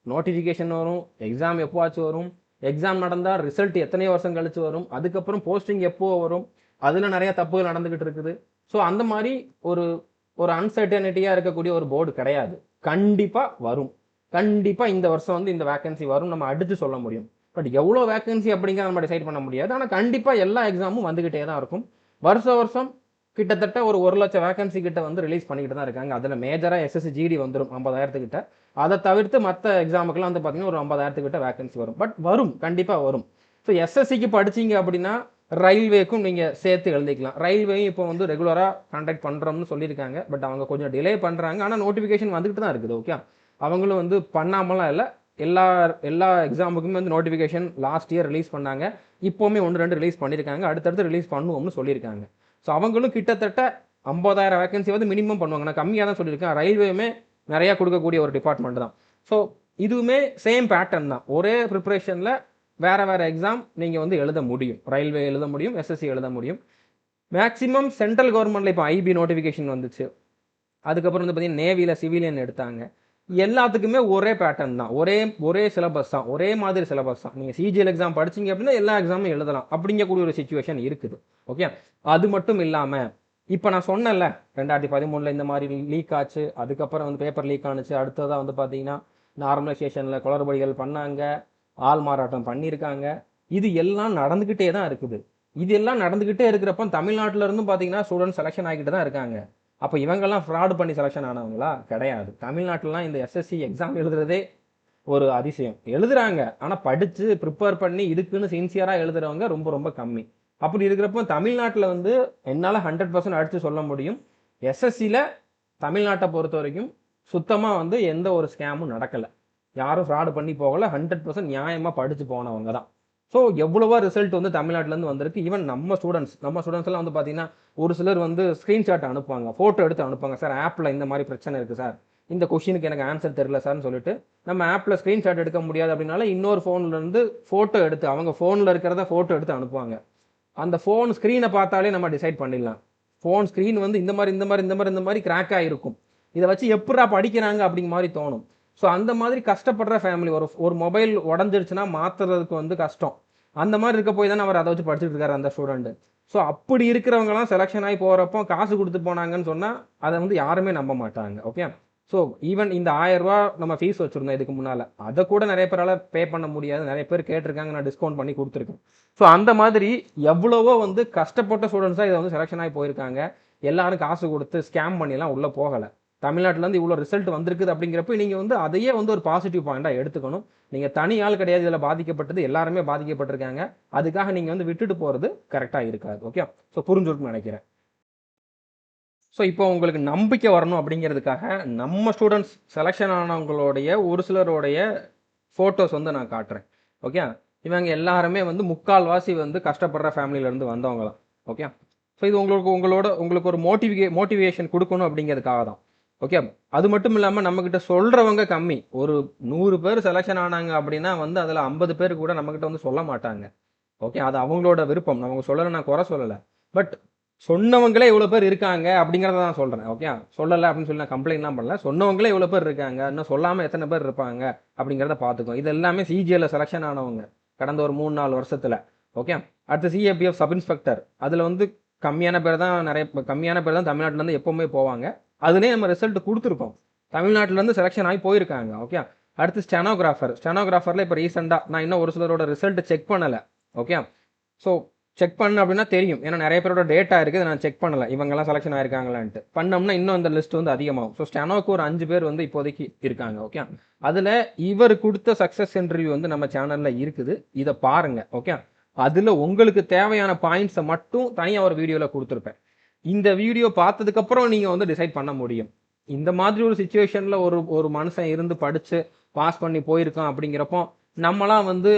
நோட்டிஃபிகேஷன் வரும், எக்ஸாம் எப்போவாச்சும் வரும், எக்ஸாம் நடந்தால் ரிசல்ட் எத்தனை வருஷம் கழிச்சு வரும், அதுக்கப்புறம் போஸ்டிங் எப்போ வரும், அதில் நிறைய தப்புகள் நடந்துக்கிட்டு இருக்குது. ஸோ அந்த மாதிரி ஒரு ஒரு அன்சர்டனிட்டியாக இருக்கக்கூடிய ஒரு போர்டு கிடையாது. கண்டிப்பாக வரும், கண்டிப்பாக இந்த வருஷம் வந்து இந்த வேகன்சி வரும் நம்ம அடித்து சொல்ல முடியும். பட் எவ்வளோ வேகன்சி அப்படிங்கிற நம்ம டிசைட் பண்ண முடியாது. ஆனால் கண்டிப்பாக எல்லா எக்ஸாமும் வந்துக்கிட்டே தான் இருக்கும். வருஷம் கிட்டத்தட்ட ஒரு 1 லட்சம் வேகன்சி கிட்ட வந்து ரிலீஸ் பண்ணிக்கிட்டு தான் இருக்காங்க. அதில் மேஜராக எஸ்எஸ்சி ஜிடி வந்துடும் 50,000 கிட்ட. அதை தவிர்த்து மற்ற எக்ஸாமுக்குலாம் வந்து பார்த்தீங்கன்னா ஒரு 50,000 கிட்ட வேகன்சி வரும். பட் வரும், கண்டிப்பாக வரும். ஸோ எஸ்எஸ்சிக்கு படிச்சிங்க அப்படின்னா ரயில்வேக்கும் நீங்கள் சேர்த்து எழுதிக்கலாம். ரயில்வேயும் இப்போ வந்து ரெகுலராக கான்டாக்ட் பண்ணுறோம்னு சொல்லியிருக்காங்க. பட் அவங்க கொஞ்சம் டிலே பண்ணுறாங்க. ஆனால் நோட்டிஃபிகேஷன் வந்துக்கிட்டு தான் இருக்குது. ஓகே, அவங்களும் வந்து பண்ணாமலாம் இல்லை. எல்லா எல்லா எக்ஸாமுக்குமே வந்து நோட்டிஃபிகேஷன் லாஸ்ட் இயர் ரிலீஸ் பண்ணாங்க. இப்போவுமே 1-2 ரிலீஸ் பண்ணியிருக்காங்க. அடுத்தடுத்து ரிலீஸ் பண்ணுவோம்னு சொல்லியிருக்காங்க. ஸோ அவங்களும் கிட்டத்தட்ட 50,000 வேகன்சி வந்து மினிமம் பண்ணுவாங்க. நான் கம்மியாக தான் சொல்லியிருக்கேன். ரயில்வேயுமே நிறையா கொடுக்கக்கூடிய ஒரு டிபார்ட்மெண்ட் தான். ஸோ இதுவுமே சேம் பேட்டர்ன் தான். ஒரே ப்ரிப்பரேஷனில் வேறு வேறு எக்ஸாம் நீங்கள் வந்து எழுத முடியும். ரயில்வே எழுத முடியும், எஸ்எஸ்சி எழுத முடியும். மேக்ஸிமம் சென்ட்ரல் கவர்மெண்ட்டில் இப்போ ஐபி நோட்டிஃபிகேஷன் வந்துச்சு. அதுக்கப்புறம் வந்து பார்த்தீங்கன்னா நேவியில் சிவிலியன் எடுத்தாங்க. எல்லாத்துக்குமே ஒரே பேட்டர்ன் தான், ஒரே சிலபஸ் தான், ஒரே மாதிரி சிலபஸ் தான். நீங்கள் சிஜிஎல் எக்ஸாம் படிச்சிங்க அப்படின்னா எல்லா எக்ஸாமும் எழுதலாம் அப்படிங்கக்கூடிய ஒரு சுச்சுவேஷன் இருக்குது. ஓகே, அது மட்டும் இல்லாமல் இப்போ நான் சொன்னேன்ல 2013 இந்த மாதிரி லீக் ஆச்சு. அதுக்கப்புறம் வந்து பேப்பர் லீக் ஆனிச்சு. அடுத்ததாக வந்து பார்த்தீங்கன்னா நார்மலைசேஷனில் குளறுபடிகள் பண்ணாங்க, ஆள் மாறாட்டம் பண்ணியிருக்காங்க. இது எல்லாம் நடந்துக்கிட்டே தான் இருக்குது. இது எல்லாம் நடந்துக்கிட்டே இருக்கிறப்ப தமிழ்நாட்டில் இருந்தும் பார்த்தீங்கன்னா ஸ்டூடெண்ட் செலெக்ஷன் ஆகிட்டு தான் இருக்காங்க. அப்போ இவங்கெல்லாம் ஃப்ராடு பண்ணி செலெக்ஷன் ஆனவங்களா? கிடையாது. தமிழ்நாட்டிலாம் இந்த எஸ்எஸ்சி எக்ஸாம் எழுதுறதே ஒரு அதிசயம். எழுதுறாங்க, ஆனால் படித்து ப்ரிப்பேர் பண்ணி இதுக்குன்னு சின்சியராக எழுதுறவங்க ரொம்ப ரொம்ப கம்மி. அப்படி இருக்கிறப்போ தமிழ்நாட்டில் வந்து என்னால் 100% அடித்து சொல்ல முடியும், எஸ்எஸ்சியில் தமிழ்நாட்டை பொறுத்த வரைக்கும் சுத்தமாக வந்து எந்த ஒரு ஸ்கேமும் நடக்கலை. யாரும் ஃப்ராடு பண்ணி போகலை. 100% நியாயமாக படித்து போனவங்க தான். ஸோ எவ்வளவோ ரிசல்ட் வந்து தமிழ்நாட்டிலேருந்து வந்திருக்கு. ஈவன் நம்ம ஸ்டூடெண்ட்ஸ் எல்லாம் வந்து பார்த்தீங்கன்னா ஒரு சிலர் வந்து ஸ்க்ரீன்ஷாட் அனுப்புவாங்க, ஃபோட்டோ எடுத்து அனுப்புவாங்க. சார் ஆப்பில் இந்த மாதிரி பிரச்சனை இருக்குது சார், இந்த கொஷினுக்கு எனக்கு ஆன்சர் தெரியல சார்னு சொல்லிட்டு நம்ம ஆப்பில் ஸ்க்ரீன்ஷாட் எடுக்க முடியாது அப்படின்னால இன்னொரு ஃபோன்லேருந்து ஃபோட்டோ எடுத்து அவங்க ஃபோனில் இருக்கிறத ஃபோட்டோ எடுத்து அனுப்புவாங்க. அந்த ஃபோன் ஸ்க்ரீனை பார்த்தாலே நம்ம டிசைட் பண்ணிடலாம். ஃபோன் ஸ்க்ரீன் வந்து இந்த மாதிரி கிராக் ஆகிருக்கும். இதை வச்சு எப்படா படிக்கிறாங்க அப்படிங்கிற மாதிரி தோணும். ஸோ அந்த மாதிரி கஷ்டப்படுற ஃபேமிலி, ஒரு மொபைல் உடஞ்சிருச்சுன்னா மாற்றுறதுக்கு வந்து கஷ்டம். அந்த மாதிரி இருக்க போய் தானே அவர் அதை வச்சு படிச்சுட்டு இருக்காரு அந்த ஸ்டூடெண்ட். ஸோ அப்படி இருக்கிறவங்கலாம் செலெக்ஷன் ஆகி போகிறப்போ காசு கொடுத்து போனாங்கன்னு சொன்னால் அதை வந்து யாருமே நம்ப மாட்டாங்க. ஓகே, ஸோ ஈவன் இந்த 1000 ரூபா நம்ம ஃபீஸ் வச்சுருந்தோம் இதுக்கு முன்னால், அதை கூட நிறைய பேரால் பே பண்ண முடியாது. நிறைய பேர் கேட்டிருக்காங்க, நான் டிஸ்கவுண்ட் பண்ணி கொடுத்துருக்கேன். ஸோ அந்த மாதிரி எவ்வளவோ வந்து கஷ்டப்பட்ட ஸ்டூடெண்ட்ஸாக இதை வந்து செலெக்ஷன் ஆகி போயிருக்காங்க. எல்லாரும் காசு கொடுத்து ஸ்கேம் பண்ணிலாம் உள்ளே போகலை. தமிழ்நாட்டிலேருந்து இவ்வளோ ரிசல்ட் வந்திருக்குது அப்படிங்கிறப்ப நீங்கள் வந்து அதையே வந்து ஒரு பாசிட்டிவ் பாயிண்டாக எடுத்துக்கணும். நீங்கள் தனி ஆள் கிடையாது இதில் பாதிக்கப்பட்டது, எல்லாருமே பாதிக்கப்பட்டிருக்காங்க. அதுக்காக நீங்கள் வந்து விட்டுட்டு போகிறது கரெக்டாக இருக்காது. ஓகே, ஸோ புரிஞ்சுருக்குன்னு நினைக்கிறேன். ஸோ இப்போ உங்களுக்கு நம்பிக்கை வரணும் அப்படிங்கிறதுக்காக நம்ம ஸ்டூடெண்ட்ஸ் செலெக்ஷன் ஆனவங்களுடைய ஒரு சிலருடைய ஃபோட்டோஸ் வந்து நான் காட்டுறேன். ஓகே, இவங்க எல்லாருமே வந்து முக்கால்வாசி வந்து கஷ்டப்படுற ஃபேமிலியிலேருந்து வந்தவங்க தான். ஓகே, ஸோ இது உங்களுக்கு ஒரு மோட்டிவேஷன் கொடுக்கணும் அப்படிங்கிறதுக்காக தான். ஓகே, அது மட்டும் இல்லாமல் நம்மக்கிட்ட சொல்கிறவங்க கம்மி. ஒரு 100 பேர் செலெக்ஷன் ஆனாங்க அப்படின்னா வந்து அதில் 50 பேர் கூட நம்மக்கிட்ட வந்து சொல்ல மாட்டாங்க. ஓகே, அது அவங்களோட விருப்பம். அவங்க சொல்லலை, நான் குறை சொல்லலை. பட் சொன்னவங்களே இவ்வளோ பேர் இருக்காங்க அப்படிங்கிறத நான் சொல்கிறேன். ஓகே, சொல்லலை அப்படின்னு சொல்லி நான் கம்ப்ளைண்ட்லாம் பண்ணல. சொன்னவங்களே இவ்வளோ பேர் இருக்காங்க, இன்னும் சொல்லாமல் எத்தனை பேர் இருப்பாங்க அப்படிங்கிறத பார்த்துக்கோ. இது எல்லாமே சிஜிஎல்ல செலெக்ஷன் ஆனவங்க கடந்த ஒரு 3-4 வருஷத்தில். ஓகே, அடுத்து சிஏபிஎஃப் சப் இன்ஸ்பெக்டர், அதில் வந்து கம்மியான பேர் தான் தமிழ்நாட்டிலேருந்து எப்போவுமே போவாங்க. அதுலேயே நம்ம ரிசல்ட் கொடுத்துருக்கோம். தமிழ்நாட்டிலேருந்து செலெக்ஷன் ஆகி போயிருக்காங்க. ஓகே, அடுத்து ஸ்டெனோகிராஃபரில் இப்போ ரீசெண்டாக நான் இன்னும் ஒரு சிலரோட ரிசல்ட் செக் பண்ணலை. ஓகே, ஸோ செக் பண்ண அப்படின்னா தெரியும். ஏன்னா நிறைய பேரோட டேட்டா இருக்குது, நான் செக் பண்ணலை இவங்கெல்லாம் செலெக்ஷன் ஆயிருக்காங்களான்ட்டு. பண்ணோம்னா இன்னும் அந்த லிஸ்ட் வந்து அதிகமாகும். ஸோ ஸ்டெனோக்கு ஒரு 5 பேர் வந்து இப்போதைக்கு இருக்காங்க. ஓகே, அதில் இவர் கொடுத்த சக்ஸஸ் இன்டர்வியூ வந்து நம்ம சேனலில் இருக்குது, இதை பாருங்கள். ஓகே, அதில் உங்களுக்கு தேவையான பாயிண்ட்ஸை மட்டும் தனியாக ஒரு வீடியோவில் கொடுத்துருப்பேன். இந்த வீடியோ பார்த்ததுக்கப்புறம் நீங்கள் வந்து டிசைட் பண்ண முடியும். இந்த மாதிரி ஒரு சுச்சுவேஷனில் ஒரு மனுஷன் இருந்து படித்து பாஸ் பண்ணி போயிருக்கான் அப்படிங்கிறப்போ நம்மளாம் வந்து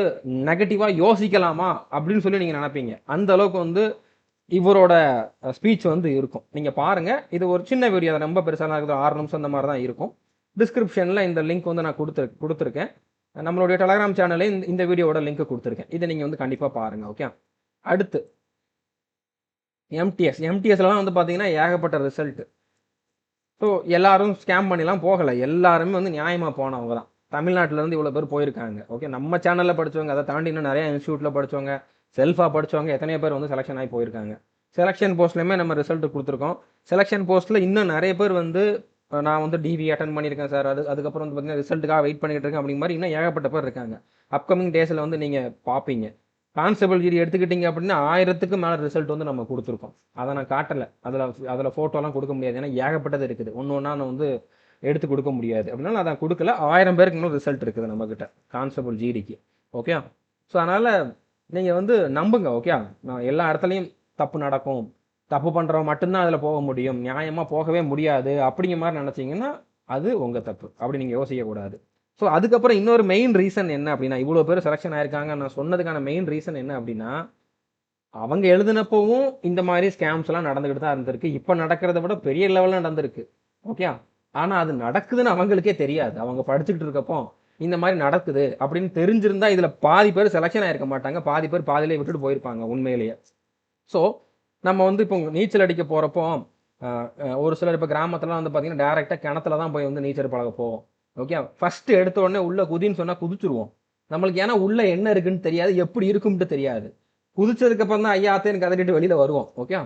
நெகட்டிவாக யோசிக்கலாமா அப்படின்னு சொல்லி நீங்கள் நினைப்பீங்க. அந்த அளவுக்கு வந்து இவரோட ஸ்பீச் வந்து இருக்கும். நீங்கள் பாருங்கள், இது ஒரு சின்ன வீடியோ, அதை ரொம்ப பெருசாக இருக்குது, 6 நிமிஷம் இந்த மாதிரி தான் இருக்கும். டிஸ்கிரிப்ஷனில் இந்த லிங்க் வந்து நான் கொடுத்துருக்கேன். நம்மளுடைய டெலகிராம் சேனலே இந்த வீடியோவோட லிங்க் கொடுத்துருக்கேன். இதை நீங்கள் வந்து கண்டிப்பாக பாருங்கள். ஓகே, அடுத்து எம்டிஎஸ்லாம் வந்து பார்த்தீங்கன்னா ஏகப்பட்ட ரிசல்ட். ஸோ எல்லாரும் ஸ்கேம் பண்ணிலாம் போகலை, எல்லாருமே வந்து நியாயமாக போனவங்க தான். தமிழ்நாட்டிலேருந்து இவ்வளோ பேர் போயிருக்காங்க. ஓகே, நம்ம சேனலில் படித்தவங்க, அதை தாண்டி இன்னும் நிறைய இன்ஸ்டியூட்டில் படித்தவங்க, செல்ஃபாக படித்தவங்க எத்தனையோ பேர் வந்து செலெக்ஷன் ஆகி போயிருக்காங்க. செலெக்ஷன் போஸ்ட்லேயுமே நம்ம ரிசல்ட் கொடுத்துருக்கோம். செலெக்ஷன் போஸ்ட்டில் இன்னும் நிறைய பேர் வந்து நான் வந்து டிவி அட்டன் பண்ணியிருக்கேன் சார், அதுக்கப்புறம் வந்து பார்த்தீங்கன்னா ரிசல்ட்டுக்காக வெயிட் பண்ணிட்டு இருக்கேன் அப்படிங்கிற மாதிரி இன்னும் ஏகப்பட்ட பேர் இருக்காங்க. அப்கமிங் டேஸில் வந்து நீங்கள் பார்ப்பீங்க. கான்ஸ்டபிள் ஜிடி எடுத்துக்கிட்டிங்க அப்படின்னா 1000க்கு மேலே ரிசல்ட் வந்து நம்ம கொடுத்துருக்கோம். அதை நான் காட்டலை, அதில் ஃபோட்டோலாம் கொடுக்க முடியாது, ஏன்னா ஏகப்பட்டது இருக்குது. ஒன்று ஒன்றா நான் வந்து எடுத்து கொடுக்க முடியாது அப்படின்னால அதை கொடுக்கல. 1000 பேருக்கு மேலே ரிசல்ட் இருக்குது நம்மக்கிட்ட கான்ஸ்டபிள் ஜிடிக்கு. ஓகே, ஸோ அதனால் நீங்கள் வந்து நம்புங்க. ஓகே, நான் எல்லா இடத்துலையும் தப்பு நடக்கும், தப்பு பண்ணுறவன் மட்டும்தான் அதில் போக முடியும், நியாயமாக போகவே முடியாது அப்படிங்கிற மாதிரி நினச்சிங்கன்னா அது உங்கள் தப்பு. அப்படி நீங்கள் யோசிக்கக்கூடாது. ஸோ அதுக்கப்புறம் இன்னொரு மெயின் ரீசன் என்ன அப்படின்னா, இவ்வளோ பேர் செலெக்ஷன் ஆயிருக்காங்க நான் சொன்னதுக்கான மெயின் ரீசன் என்ன அப்படின்னா, அவங்க எழுதினப்பவும் இந்த மாதிரி ஸ்கேம்ஸ் எல்லாம் நடந்துகிட்டு தான் இருந்திருக்கு. இப்போ நடக்கிறத விட பெரிய லெவலில் நடந்திருக்கு. ஓகே, ஆனால் அது நடக்குதுன்னு அவங்களுக்கே தெரியாது. அவங்க படிச்சுக்கிட்டு இருக்கப்போ இந்த மாதிரி நடக்குது அப்படின்னு தெரிஞ்சிருந்தா இதில் பாதி பேர் செலெக்ஷன் ஆயிருக்க மாட்டாங்க, பாதி பேர் பாதியிலே விட்டுட்டு போயிருப்பாங்க உண்மையிலேயே. ஸோ நம்ம வந்து இப்போ நீச்சல் அடிக்க போகிறப்போ ஒரு சிலர் இப்போ கிராமத்துலாம் வந்து பார்த்தீங்கன்னா டேரெக்டாக கிணத்துல தான் போய் வந்து நீச்சல் பழக போவோம். ஓகே, ஃபஸ்ட்டு எடுத்த உடனே உள்ளே குதின்னு சொன்னால் குதிச்சுருவோம். நம்மளுக்கு ஏன்னா உள்ளே என்ன இருக்குன்னு தெரியாது, எப்படி இருக்கும்ட்டு தெரியாது. குதிச்சதுக்கப்புறம் தான் ஐயா ஆத்தேன்னு கதறிட்டு வெளியில் வருவோம். ஓகே,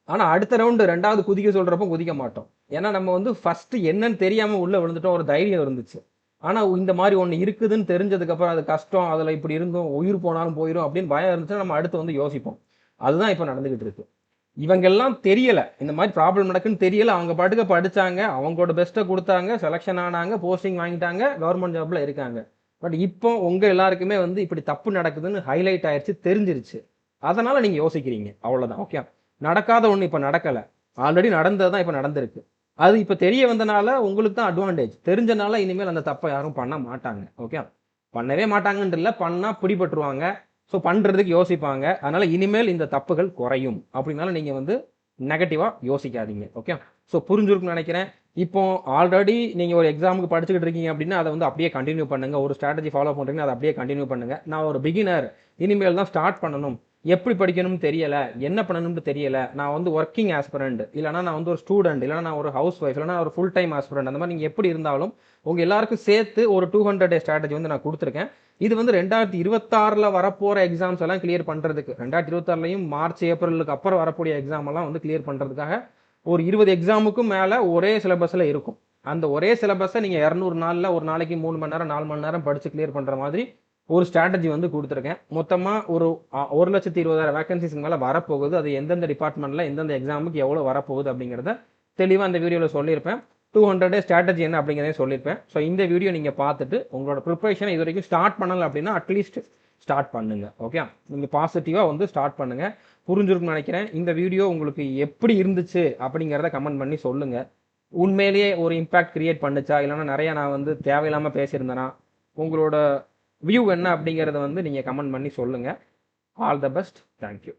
ஆனால் அடுத்த ரவுண்டு 2வது குதிக்க சொல்கிறப்போ குதிக்க மாட்டோம். ஏன்னா நம்ம வந்து ஃபஸ்ட்டு என்னன்னு தெரியாமல் உள்ளே விழுந்துட்டோம், ஒரு தைரியம் இருந்துச்சு. ஆனால் இந்த மாதிரி ஒன்று இருக்குதுன்னு தெரிஞ்சதுக்கப்புறம் அது கஷ்டம், அதில் இப்படி இருந்தும் உயிர் போனாலும் போயிடும் அப்படின்னு பயம் இருந்துச்சுன்னா நம்ம அடுத்து வந்து யோசிப்போம். அதுதான் இப்போ நடந்துகிட்டு இருக்கு. இவங்கெல்லாம் தெரியல, இந்த மாதிரி ப்ராப்ளம் நடக்குன்னு தெரியல, அவங்க பாட்டுக்கு படிச்சாங்க, அவங்களோட பெஸ்ட்டை கொடுத்தாங்க, செலெக்ஷன் ஆனாங்க, போஸ்டிங் வாங்கிட்டாங்க, கவர்மெண்ட் ஜாப்ல இருக்காங்க. பட் இப்போ உங்க எல்லாருக்குமே வந்து இப்படி தப்பு நடக்குதுன்னு ஹைலைட் ஆயிடுச்சு, தெரிஞ்சிருச்சு. அதனால நீங்க யோசிக்கிறீங்க, அவ்வளவுதான். ஓகே, நடக்காத ஒண்ணு இப்ப நடக்கல, ஆல்ரெடி நடந்ததுதான் இப்ப நடந்திருக்கு. அது இப்ப தெரிய வந்தனால உங்களுக்கு தான் அட்வான்டேஜ். தெரிஞ்சனால இனிமேல் அந்த தப்பை யாரும் பண்ண மாட்டாங்க. ஓகே, பண்ணவே மாட்டாங்கன்னு இல்லை, பண்ணா பிடிபட்டுருவாங்க. ஸோ பண்ணுறதுக்கு யோசிப்பாங்க. அதனால் இனிமேல் இந்த தப்புகள் குறையும். அப்படின்னால நீங்கள் வந்து நெகட்டிவாக யோசிக்காதீங்க. ஓகே, ஸோ புரிஞ்சிருக்குன்னு நினைக்கிறேன். இப்போ ஆல்ரெடி நீங்கள் ஒரு எக்ஸாமுக்கு படிச்சுக்கிட்டு இருக்கீங்க அப்படின்னா அதை வந்து அப்படியே கண்டினியூ பண்ணுங்கள். ஒரு ஸ்ட்ராட்டஜி ஃபாலோ பண்ணுறீங்கன்னா அதை அப்படியே கண்டினியூ பண்ணுங்கள். நான் ஒரு பிகினர், இனிமேல் தான் ஸ்டார்ட் பண்ணணும், எப்படி படிக்கணும்னு தெரியலை, என்ன பண்ணணும்னு தெரியலை, நான் வந்து ஒர்க்கிங் ஆஸ்பிரண்ட், இல்லைனா நான் வந்து ஒரு ஸ்டூடெண்ட், இல்லைனா நான் ஒரு ஹவுஸ் ஒய்ஃப், இல்லைனா ஒரு ஃபுல் டைம் ஆஸ்பிரண்ட், அந்த மாதிரி நீங்கள் எப்படி இருந்தாலும் உங்கள் எல்லாருக்கும் சேர்த்து ஒரு 200 டே ஸ்ட்ராட்டஜி வந்து நான் கொடுத்துருக்கேன். இது வந்து 2026 வரப்போகிற எக்ஸாம்ஸ் எல்லாம் கிளியர் பண்ணுறதுக்கு, 2026 மார்ச் ஏப்ரலுக்கு அப்புறம் வரக்கூடிய எக்ஸாம் எல்லாம் வந்து கிளியர் பண்ணுறதுக்காக ஒரு 20 எக்ஸாமுக்கும் மேலே ஒரே சிலபஸில் இருக்கும். அந்த ஒரே சிலபஸை நீங்கள் 200 நாளில் ஒரு நாளைக்கு 3 மணி நேரம் 4 மணி நேரம் படித்து கிளியர் பண்ணுற மாதிரி ஒரு ஸ்ட்ராட்டஜி வந்து கொடுத்துருக்கேன். மொத்தமாக ஒரு 1,20,000 வேகன்சிஸ்க்கு மேலே வரப்போகுது. அது எந்தெந்த டிபார்ட்மெண்ட்டில் எந்தெந்த எக்ஸாமுக்கு எவ்வளோ வரப்போகுது அப்படிங்கிறத தெளிவாக அந்த வீடியோவில் சொல்லியிருப்பேன். 200 டே ஸ்ட்ராட்டஜி என்ன அப்படிங்கிறதையும் சொல்லியிருப்பேன். ஸோ இந்த வீடியோ நீங்கள் பார்த்துட்டு உங்களோட ப்ரிப்பரேஷனை இது வரைக்கும் ஸ்டார்ட் பண்ணலை அப்படின்னா அட்லீஸ்ட் ஸ்டார்ட் பண்ணுங்க. ஓகே, நீங்கள் பாசிட்டிவாக வந்து ஸ்டார்ட் பண்ணுங்க. புரிஞ்சிருக்குன்னு நினைக்கிறேன். இந்த வீடியோ உங்களுக்கு எப்படி இருந்துச்சு அப்படிங்கிறத கமெண்ட் பண்ணி சொல்லுங்க. உண்மையிலேயே ஒரு இம்பாக்ட் கிரியேட் பண்ணுச்சா, இல்லைன்னா நிறைய நான் வந்து தேவையில்லாமல் பேசியிருந்தேனா, உங்களோட வியூ என்ன அப்படிங்கிறத வந்து நீங்கள் கமெண்ட் பண்ணி சொல்லுங்கள். All the best. தேங்க்யூ.